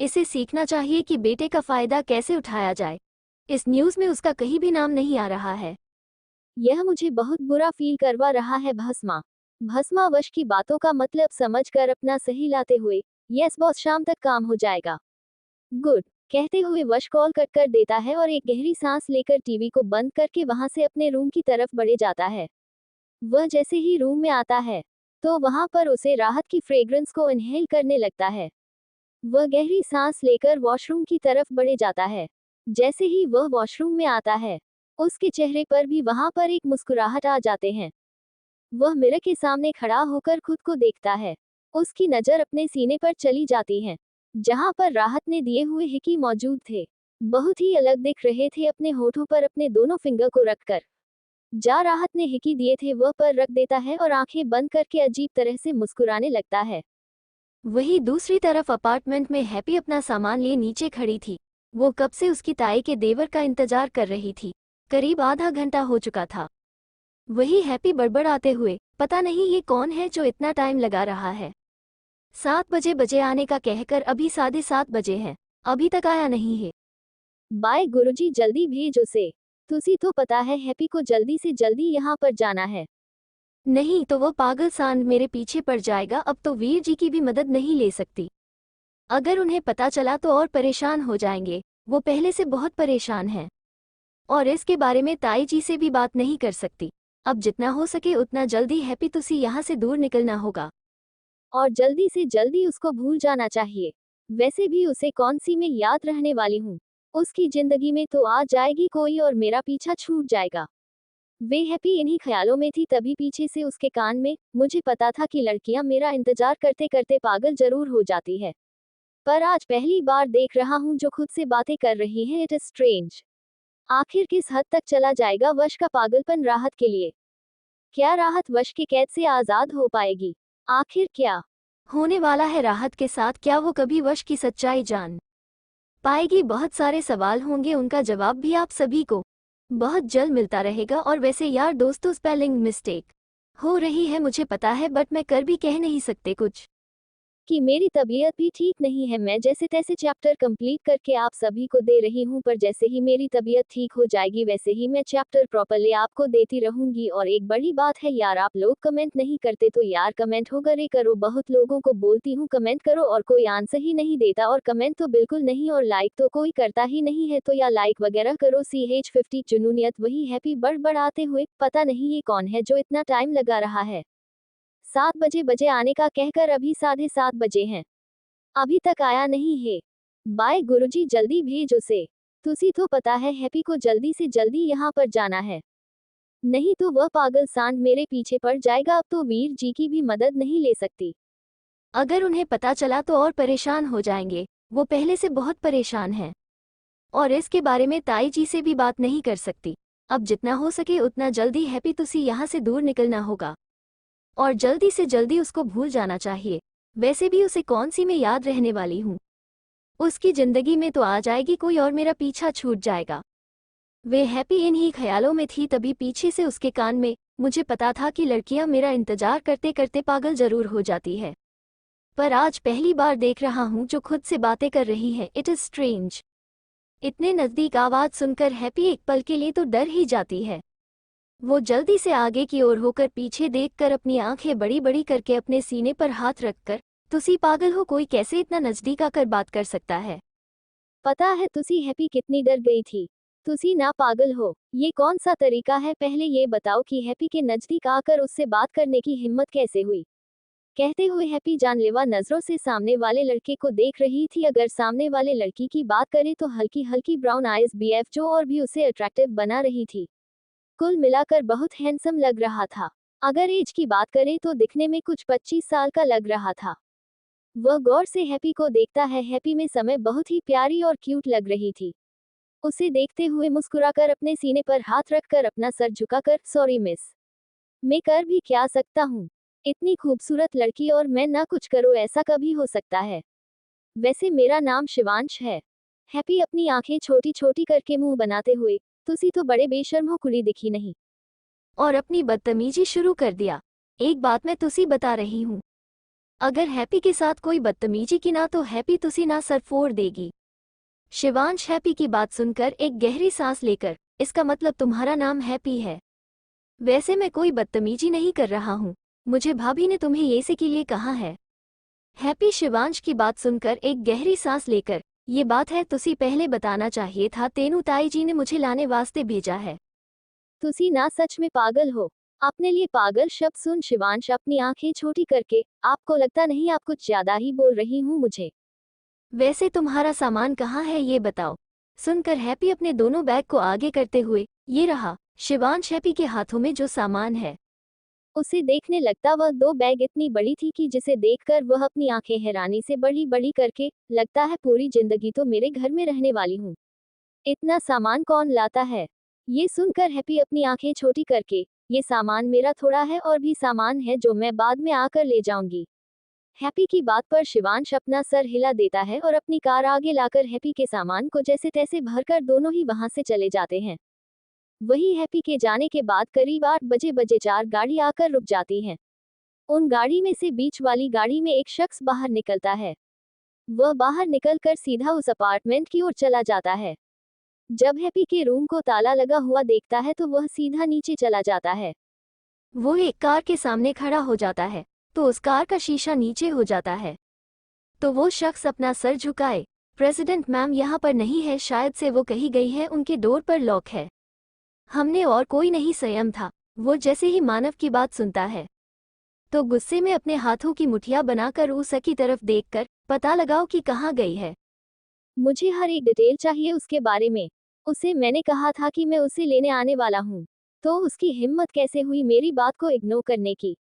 इसे सीखना चाहिए कि बेटे का फायदा कैसे उठाया जाए। इस न्यूज में उसका कहीं भी नाम नहीं आ रहा है। यह मुझे बहुत बुरा फील करवा रहा है। भस्मा भस्मा वश की बातों का मतलब समझकर अपना सही लाते हुए, यस बॉस शाम तक काम हो जाएगा, गुड कहते हुए वश कॉल कट कर देता है और एक गहरी सांस लेकर टीवी को बंद करके वहां से अपने रूम की तरफ बढ़े जाता है। वह जैसे ही रूम में आता है तो वहां पर उसे राहत की फ्रेग्रेंस को इनहेल करने लगता है। वह गहरी सांस लेकर वॉशरूम की तरफ बढ़े जाता है। जैसे ही वह वॉशरूम में आता है, उसके चेहरे पर भी वहां पर एक मुस्कुराहट आ जाते हैं। वह मिरर के सामने खड़ा होकर खुद को देखता है। उसकी नजर अपने सीने पर चली जाती है, जहां पर राहत ने दिए हुए हिकी मौजूद थे। बहुत ही अलग दिख रहे थे। अपने होठों पर अपने दोनों फिंगर को रखकर जा राहत ने हिकी दिए थे वह पर रख देता है और आंखें बंद करके अजीब तरह से मुस्कुराने लगता है। वही दूसरी तरफ अपार्टमेंट में हैप्पी अपना सामान लिए नीचे खड़ी थी। वो कब से उसकी ताई के देवर का इंतजार कर रही थी। करीब आधा घंटा हो चुका था। वही हैप्पी बड़बड़ाते हुए, पता नहीं ये कौन है जो इतना टाइम लगा रहा है। 7 बजे आने का कहकर अभी 7:30 बजे हैं, अभी तक आया नहीं है। बाय गुरुजी जल्दी भेज उसे। तुसी तो पता है हैप्पी को जल्दी से जल्दी यहाँ पर जाना है। नहीं तो वो पागल सांड मेरे पीछे पड़ जाएगा। अब तो वीर जी की भी मदद नहीं ले सकती। अगर उन्हें पता चला तो और परेशान हो जाएंगे। वो पहले से बहुत परेशान हैं। और इसके बारे में ताई जी से भी बात नहीं कर सकती। अब जितना हो सके उतना जल्दी हैप्पी तुसी यहाँ से दूर निकलना होगा और जल्दी से जल्दी उसको भूल जाना चाहिए। वैसे भी उसे कौन सी मैं याद रहने वाली हूँ। उसकी जिंदगी में तो आ जाएगी कोई और मेरा पीछा छूट जाएगा। वे हैप्पी इन्हीं ख्यालों में थी तभी पीछे से उसके कान में, मुझे पता था कि लड़कियां मेरा इंतजार करते करते पागल जरूर हो जाती है, पर आज पहली बार देख रहा हूँ जो खुद से बातें कर रही है। It is strange. आखिर किस हद तक चला जाएगा वश का पागलपन राहत के लिए। क्या राहत वश के कैद से आजाद हो पाएगी? आखिर क्या होने वाला है राहत के साथ? क्या वो कभी वश की सच्चाई जान पाएगी? बहुत सारे सवाल होंगे, उनका जवाब भी आप सभी को बहुत जल्द मिलता रहेगा। और वैसे यार दोस्तों, स्पेलिंग मिस्टेक हो रही है मुझे पता है, बट मैं कर भी कह नहीं सकते कुछ कि मेरी तबीयत भी ठीक नहीं है। मैं जैसे तैसे चैप्टर कंप्लीट करके आप सभी को दे रही हूँ, पर जैसे ही मेरी तबीयत ठीक हो जाएगी वैसे ही मैं चैप्टर प्रॉपरली आपको देती रहूंगी। और एक बड़ी बात है यार, आप लोग कमेंट नहीं करते तो यार कमेंट हो करे करो। बहुत लोगों को बोलती हूँ कमेंट करो और कोई आंसर ही नहीं देता, और कमेंट तो बिल्कुल नहीं, और लाइक तो कोई करता ही नहीं है। तो या लाइक वगैरह करो। CH50 जुनूनियत। वही हैप्पी बड़बड़ाते हुए, पता नहीं ये कौन है जो इतना टाइम लगा रहा है। 7 बजे आने का कहकर अभी 7:30 बजे हैं, अभी तक आया नहीं है। बाय गुरुजी जल्दी भेज उसे। तुसी तो पता है हैप्पी को जल्दी से जल्दी यहाँ पर जाना है, नहीं तो वह पागल सांड मेरे पीछे पड़ जाएगा। अब तो वीर जी की भी मदद नहीं ले सकती। अगर उन्हें पता चला तो और परेशान हो जाएंगे। वो पहले से बहुत परेशान हैं और इसके बारे में ताई जी से भी बात नहीं कर सकती। अब जितना हो सके उतना जल्दी हैप्पी तुसी यहाँ से दूर निकलना होगा और जल्दी से जल्दी उसको भूल जाना चाहिए। वैसे भी उसे कौन सी मैं याद रहने वाली हूँ। उसकी जिंदगी में तो आ जाएगी कोई और मेरा पीछा छूट जाएगा। वे हैप्पी इन्हीं ख्यालों में थी तभी पीछे से उसके कान में, मुझे पता था कि लड़कियां मेरा इंतजार करते करते पागल जरूर हो जाती है, पर आज पहली बार देख रहा हूँ जो खुद से बातें कर रही है। It is strange. इतने नजदीक आवाज सुनकर हैप्पी एक पल के लिए तो डर ही जाती है। वो जल्दी से आगे की ओर होकर पीछे देखकर अपनी आंखें बड़ी बड़ी करके अपने सीने पर हाथ रखकर, तुसी पागल हो? कोई कैसे इतना नजदीक आकर बात कर सकता है? पता है तुसी हैप्पी कितनी डर गई थी? तुसी ना पागल हो? ये कौन सा तरीका है? पहले ये बताओ कि हैप्पी के नजदीक आकर उससे बात करने की हिम्मत कैसे हुई? कहते हुए हैप्पी जानलेवा नजरों से सामने वाले लड़के को देख रही थी। अगर सामने वाले लड़की की बात करें तो हल्की हल्की ब्राउन आइज BF जो और भी उसे अट्रैक्टिव बना रही थी। कुल मिलाकर बहुत हैंडसम लग रहा था। अगर एज की बात करें तो दिखने में कुछ 25 साल का लग रहा था। वह गौर से हैप्पी को देखता है। हैप्पी में समय बहुत ही प्यारी और क्यूट लग रही थी। उसे देखते हुए मुस्कुराकर अपने सीने पर हाथ रखकर अपना सर झुकाकर, सॉरी मिस, मैं कर भी क्या सकता हूँ? इतनी खूबसूरत लड़की और मैं ना कुछ करो, ऐसा कभी हो सकता है? वैसे मेरा नाम शिवांश है। हैप्पी अपनी आंखें छोटी छोटी करके मुंह बनाते हुए, तुसी तो बड़े बेशर्म हो, कुड़ी दिखी नहीं, और अपनी बदतमीजी शुरू कर दिया। एक बात मैं तुसी बता रही हूँ, अगर हैप्पी के साथ कोई बदतमीजी की ना तो हैप्पी तुसी ना सर फोड़ देगी। शिवांश हैप्पी की बात सुनकर एक गहरी सांस लेकर, इसका मतलब तुम्हारा नाम हैप्पी है। वैसे मैं कोई बदतमीजी नहीं कर रहा हूँ, मुझे भाभी ने तुम्हें ये से के लिए कहा है। हैप्पी शिवांश की बात सुनकर एक गहरी सांस लेकर, ये बात है तुसी पहले बताना चाहिए था, तेनू ताई जी ने मुझे लाने वास्ते भेजा है। तुसी ना सच में पागल हो। अपने लिए पागल शब्द सुन शिवांश अपनी आंखें छोटी करके, आपको लगता नहीं आप कुछ ज्यादा ही बोल रही हूँ मुझे। वैसे तुम्हारा सामान कहाँ है ये बताओ। सुनकर हैप्पी अपने दोनों बैग को आगे करते हुए, ये रहा। शिवांश हैप्पी के हाथों में जो सामान है उसे देखने लगता वह 2 बैग इतनी बड़ी थी कि जिसे देखकर वह अपनी आंखें हैरानी से बड़ी बड़ी करके, लगता है पूरी जिंदगी तो मेरे घर में रहने वाली हूँ, इतना सामान कौन लाता है। ये सुनकर हैप्पी अपनी आंखें छोटी करके, ये सामान मेरा थोड़ा है और भी सामान है जो मैं बाद में आकर ले जाऊंगी। हैप्पी की बात पर शिवांश अपना सर हिला देता है और अपनी कार आगे लाकर हैप्पी के सामान को जैसे तैसे भरकर दोनों ही वहां से चले जाते हैं। वही हैप्पी के जाने के बाद करीब 8 बजे 4 गाड़ी आकर रुक जाती है। उन गाड़ी में से बीच वाली गाड़ी में एक शख्स बाहर निकलता है। वह बाहर निकलकर सीधा उस अपार्टमेंट की ओर चला जाता है। जब हैप्पी के रूम को ताला लगा हुआ देखता है तो वह सीधा नीचे चला जाता है। वो एक कार के सामने खड़ा हो जाता है, तो उस कार का शीशा नीचे हो जाता है। तो वो शख्स अपना सर झुकाए, प्रेसिडेंट मैम यहाँ पर नहीं है, शायद से वो कहीं गई है, उनके डोर पर लॉक है। हमने और कोई नहीं, संयम था। वो जैसे ही मानव की बात सुनता है तो गुस्से में अपने हाथों की मुठियां बनाकर उस की तरफ देखकर, पता लगाओ कि कहाँ गई है। मुझे हर एक डिटेल चाहिए उसके बारे में। उसे मैंने कहा था कि मैं उसे लेने आने वाला हूँ, तो उसकी हिम्मत कैसे हुई मेरी बात को इग्नोर करने की।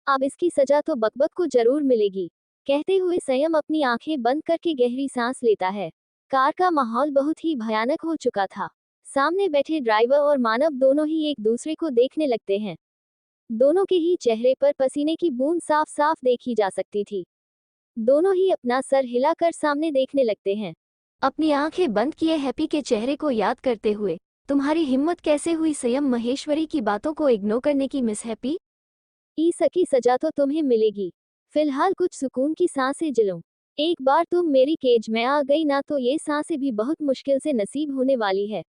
अब इसकी सजा तो बकबक को जरूर मिलेगी। कहते हुए संयम अपनी आंखें बंद करके गहरी सांस लेता है। कार का माहौल बहुत ही भयानक हो चुका था। सामने बैठे ड्राइवर और मानव दोनों ही एक दूसरे को देखने लगते हैं। दोनों के ही चेहरे पर पसीने की बूंद साफ साफ देखी जा सकती थी। दोनों ही अपना सर हिलाकर सामने देखने लगते हैं। अपनी आंखें बंद किए हैप्पी के चेहरे को याद करते हुए, तुम्हारी हिम्मत कैसे हुई संयम महेश्वरी की बातों को इग्नोर करने की मिस हैप्पी? की सजा तो तुम्हें मिलेगी। फिलहाल कुछ सुकून की सांसें लो। एक बार तुम मेरी केज में आ गई ना तो ये सांसें भी बहुत मुश्किल से नसीब होने वाली है।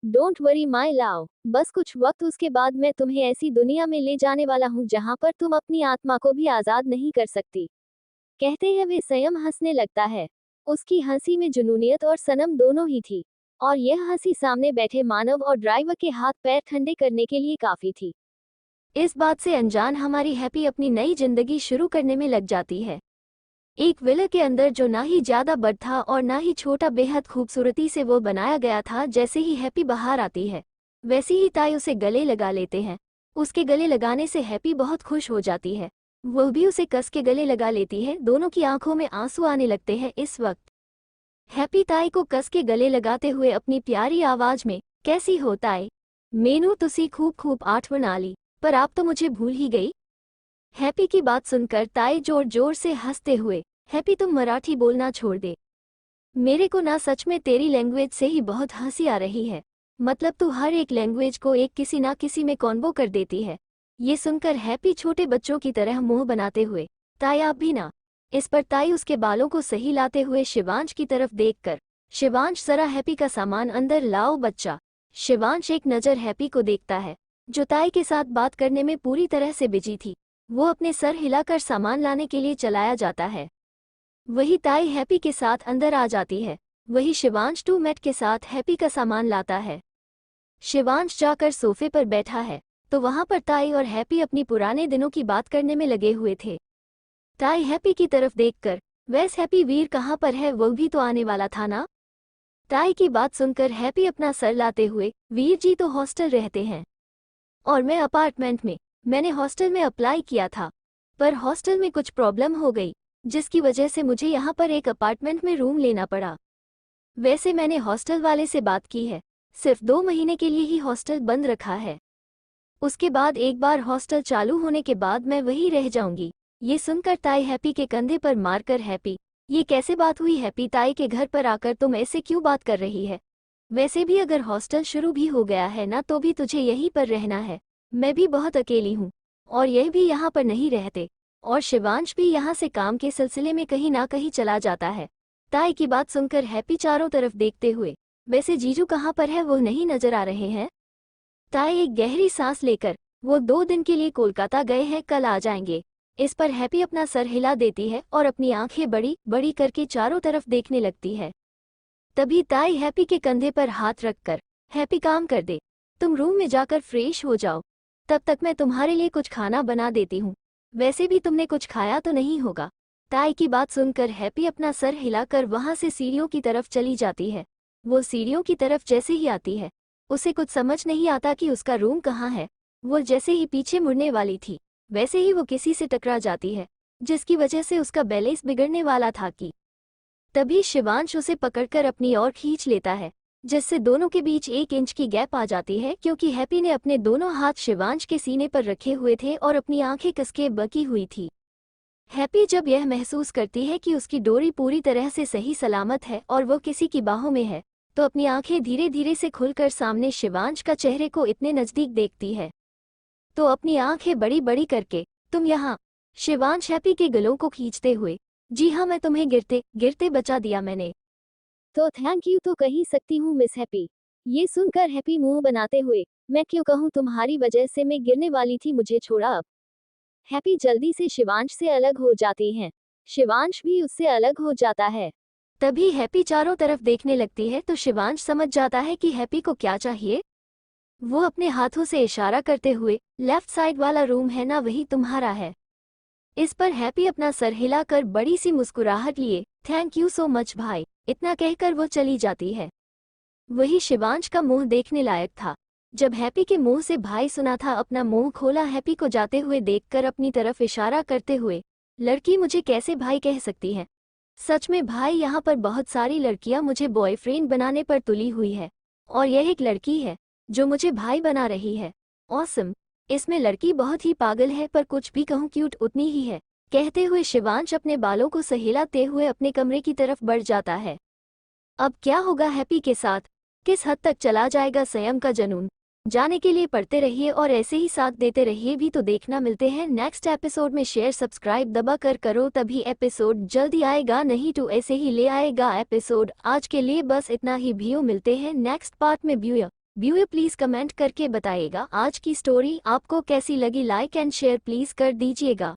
डोंट वरी माई लव, बस कुछ वक्त, उसके बाद मैं तुम्हें ऐसी दुनिया में ले जाने वाला हूँ जहाँ पर तुम अपनी आत्मा को भी आजाद नहीं कर सकती। कहते हैं वे संयम हंसने लगता है। उसकी हंसी में जुनूनियत और सनम दोनों ही थी, और यह हंसी सामने बैठे मानव और ड्राइवर के हाथ पैर ठंडे करने के लिए काफी थी। इस बात से अनजान हमारी हैप्पी अपनी नई जिंदगी शुरू करने में लग जाती है। एक विला के अंदर जो ना ही ज्यादा बड़ था और ना ही छोटा, बेहद खूबसूरती से वो बनाया गया था। जैसे ही हैप्पी बाहर आती है वैसे ही ताई उसे गले लगा लेते हैं। उसके गले लगाने से हैप्पी बहुत खुश हो जाती है, वो भी उसे कस के गले लगा लेती है। दोनों की आंखों में आंसू आने लगते हैं। इस वक्त हैप्पी ताई को कस के गले लगाते हुए अपनी प्यारी आवाज में, कैसी हो ताई, मेनू तुसी खूब खूब आठवण आली, पर आप तो मुझे भूल ही गई। हैप्पी की बात सुनकर ताई जोर जोर से हंसते हुए, हैप्पी तुम मराठी बोलना छोड़ दे, मेरे को ना सच में तेरी लैंग्वेज से ही बहुत हंसी आ रही है। मतलब तू हर एक लैंग्वेज को एक किसी ना किसी में कॉन्बो कर देती है। ये सुनकर हैप्पी छोटे बच्चों की तरह मुंह बनाते हुए, ताई आप भी ना। इस पर ताई उसके बालों को सही लाते हुए शिवांश की तरफ देखकर, शिवांश जरा हैप्पी का सामान अंदर लाओ बच्चा। शिवांश एक नज़र हैप्पी को देखता है, जो ताई के साथ बात करने में पूरी तरह से बिजी थी। वो अपने सर हिलाकर सामान लाने के लिए चलाया जाता है। वही ताई हैप्पी के साथ अंदर आ जाती है। वही शिवांश 2 मिनट के साथ हैप्पी का सामान लाता है। शिवांश जाकर सोफे पर बैठा है तो वहां पर ताई और हैप्पी अपनी पुराने दिनों की बात करने में लगे हुए थे। ताई हैप्पी की तरफ देखकर, वैसे हैप्पी वीर कहाँ पर है, वो भी तो आने वाला था ना। ताई की बात सुनकर हैप्पी अपना सर लाते हुए, वीर जी तो हॉस्टल रहते हैं और मैं अपार्टमेंट में। मैंने हॉस्टल में अप्लाई किया था, पर हॉस्टल में कुछ प्रॉब्लम हो गई जिसकी वजह से मुझे यहाँ पर एक अपार्टमेंट में रूम लेना पड़ा। वैसे मैंने हॉस्टल वाले से बात की है, सिर्फ 2 महीने के लिए ही हॉस्टल बंद रखा है। उसके बाद एक बार हॉस्टल चालू होने के बाद मैं वहीं रह जाऊंगी। ये सुनकर ताई हैप्पी के कंधे पर मारकर, हैप्पी ये कैसे बात हुई हैप्पी? ताई के घर पर आकर तुम ऐसे क्यों बात कर रही है? वैसे भी अगर हॉस्टल शुरू भी हो गया है ना तो भी तुझे यहीं पर रहना है। मैं भी बहुत अकेली हूँ और यह भी यहाँ पर नहीं रहते, और शिवांश भी यहाँ से काम के सिलसिले में कहीं ना कहीं चला जाता है। ताई की बात सुनकर हैप्पी चारों तरफ देखते हुए, वैसे जीजू कहाँ पर है, वो नहीं नजर आ रहे हैं? ताई एक गहरी सांस लेकर, वो 2 दिन के लिए कोलकाता गए हैं, कल आ जाएंगे। इस पर हैप्पी अपना सर हिला देती है और अपनी आंखें बड़ी बड़ी करके चारों तरफ देखने लगती है। तभी ताई हैप्पी के कंधे पर हाथ रखकर, हैप्पी काम कर दे, तुम रूम में जाकर फ्रेश हो जाओ, तब तक मैं तुम्हारे लिए कुछ खाना बना देती हूँ। वैसे भी तुमने कुछ खाया तो नहीं होगा। ताई की बात सुनकर हैप्पी अपना सर हिलाकर वहां से सीढ़ियों की तरफ चली जाती है। वो सीढ़ियों की तरफ जैसे ही आती है, उसे कुछ समझ नहीं आता कि उसका रूम कहाँ है। वो जैसे ही पीछे मुड़ने वाली थी, वैसे ही वो किसी से टकरा जाती है, जिसकी वजह से उसका बैलेंस बिगड़ने वाला था कि तभी शिवांश उसे पकड़कर अपनी ओर खींच लेता है, जिससे दोनों के बीच 1 इंच की गैप आ जाती है, क्योंकि हैप्पी ने अपने दोनों हाथ शिवांश के सीने पर रखे हुए थे और अपनी आंखें कसके बकी हुई थी। हैप्पी जब यह महसूस करती है कि उसकी डोरी पूरी तरह से सही सलामत है और वो किसी की बाहों में है, तो अपनी आंखें धीरे धीरे से खुलकर सामने शिवांश का चेहरे को इतने नजदीक देखती है। तो अपनी आंखें बड़ी बड़ी करके, तुम यहाँ? शिवांश हैप्पी के गलों को खींचते हुए, जी हाँ, मैं तुम्हें गिरते गिरते बचा दिया मैंने। तो थैंक यू तो कह ही सकती हूँ मिस हैप्पी। ये सुनकर हैप्पी मुंह बनाते हुए, मैं क्यों कहूँ, तुम्हारी वजह से मैं गिरने वाली थी, मुझे छोड़ा अब। हैप्पी जल्दी से शिवांश से अलग हो जाती हैं। शिवांश भी उससे अलग हो जाता है। तभी हैप्पी चारों तरफ देखने लगती है तो शिवांश समझ जाता है कि हैप्पी को क्या चाहिए। वो अपने हाथों से इशारा करते हुए, लेफ्ट साइड वाला रूम है ना, वही तुम्हारा है। इस पर हैप्पी अपना सर हिलाकर बड़ी सी मुस्कुराहट लिए, थैंक यू सो मच भाई, इतना कहकर वो चली जाती है। वही शिवांश का मुंह देखने लायक था। जब हैप्पी के मुंह से भाई सुना था, अपना मुंह खोला हैप्पी को जाते हुए देखकर अपनी तरफ इशारा करते हुए, लड़की मुझे कैसे भाई कह सकती है? सच में भाई, यहाँ पर बहुत सारी लड़कियां मुझे बॉयफ्रेंड बनाने पर तुली हुई है, और यह एक लड़की है जो मुझे भाई बना रही है। ऑसम, इसमें लड़की बहुत ही पागल है, पर कुछ भी कहूँ क्यूट उतनी ही है। कहते हुए शिवांश अपने बालों को सहलाते हुए अपने कमरे की तरफ बढ़ जाता है। अब क्या होगा हैप्पी के साथ? किस हद तक चला जाएगा स्वयं का जुनून? जाने के लिए पढ़ते रहिए और ऐसे ही साथ देते रहिए भी तो देखना। मिलते हैं नेक्स्ट एपिसोड में। शेयर सब्सक्राइब दबा कर करो, तभी एपिसोड जल्दी आएगा, नहीं तो ऐसे ही ले आएगा एपिसोड। आज के लिए बस इतना ही। व्यू मिलते हैं नेक्स्ट पार्ट में। व्यूअर प्लीज कमेंट करके बताइएगा आज की स्टोरी आपको कैसी लगी। लाइक एंड शेयर प्लीज कर दीजिएगा।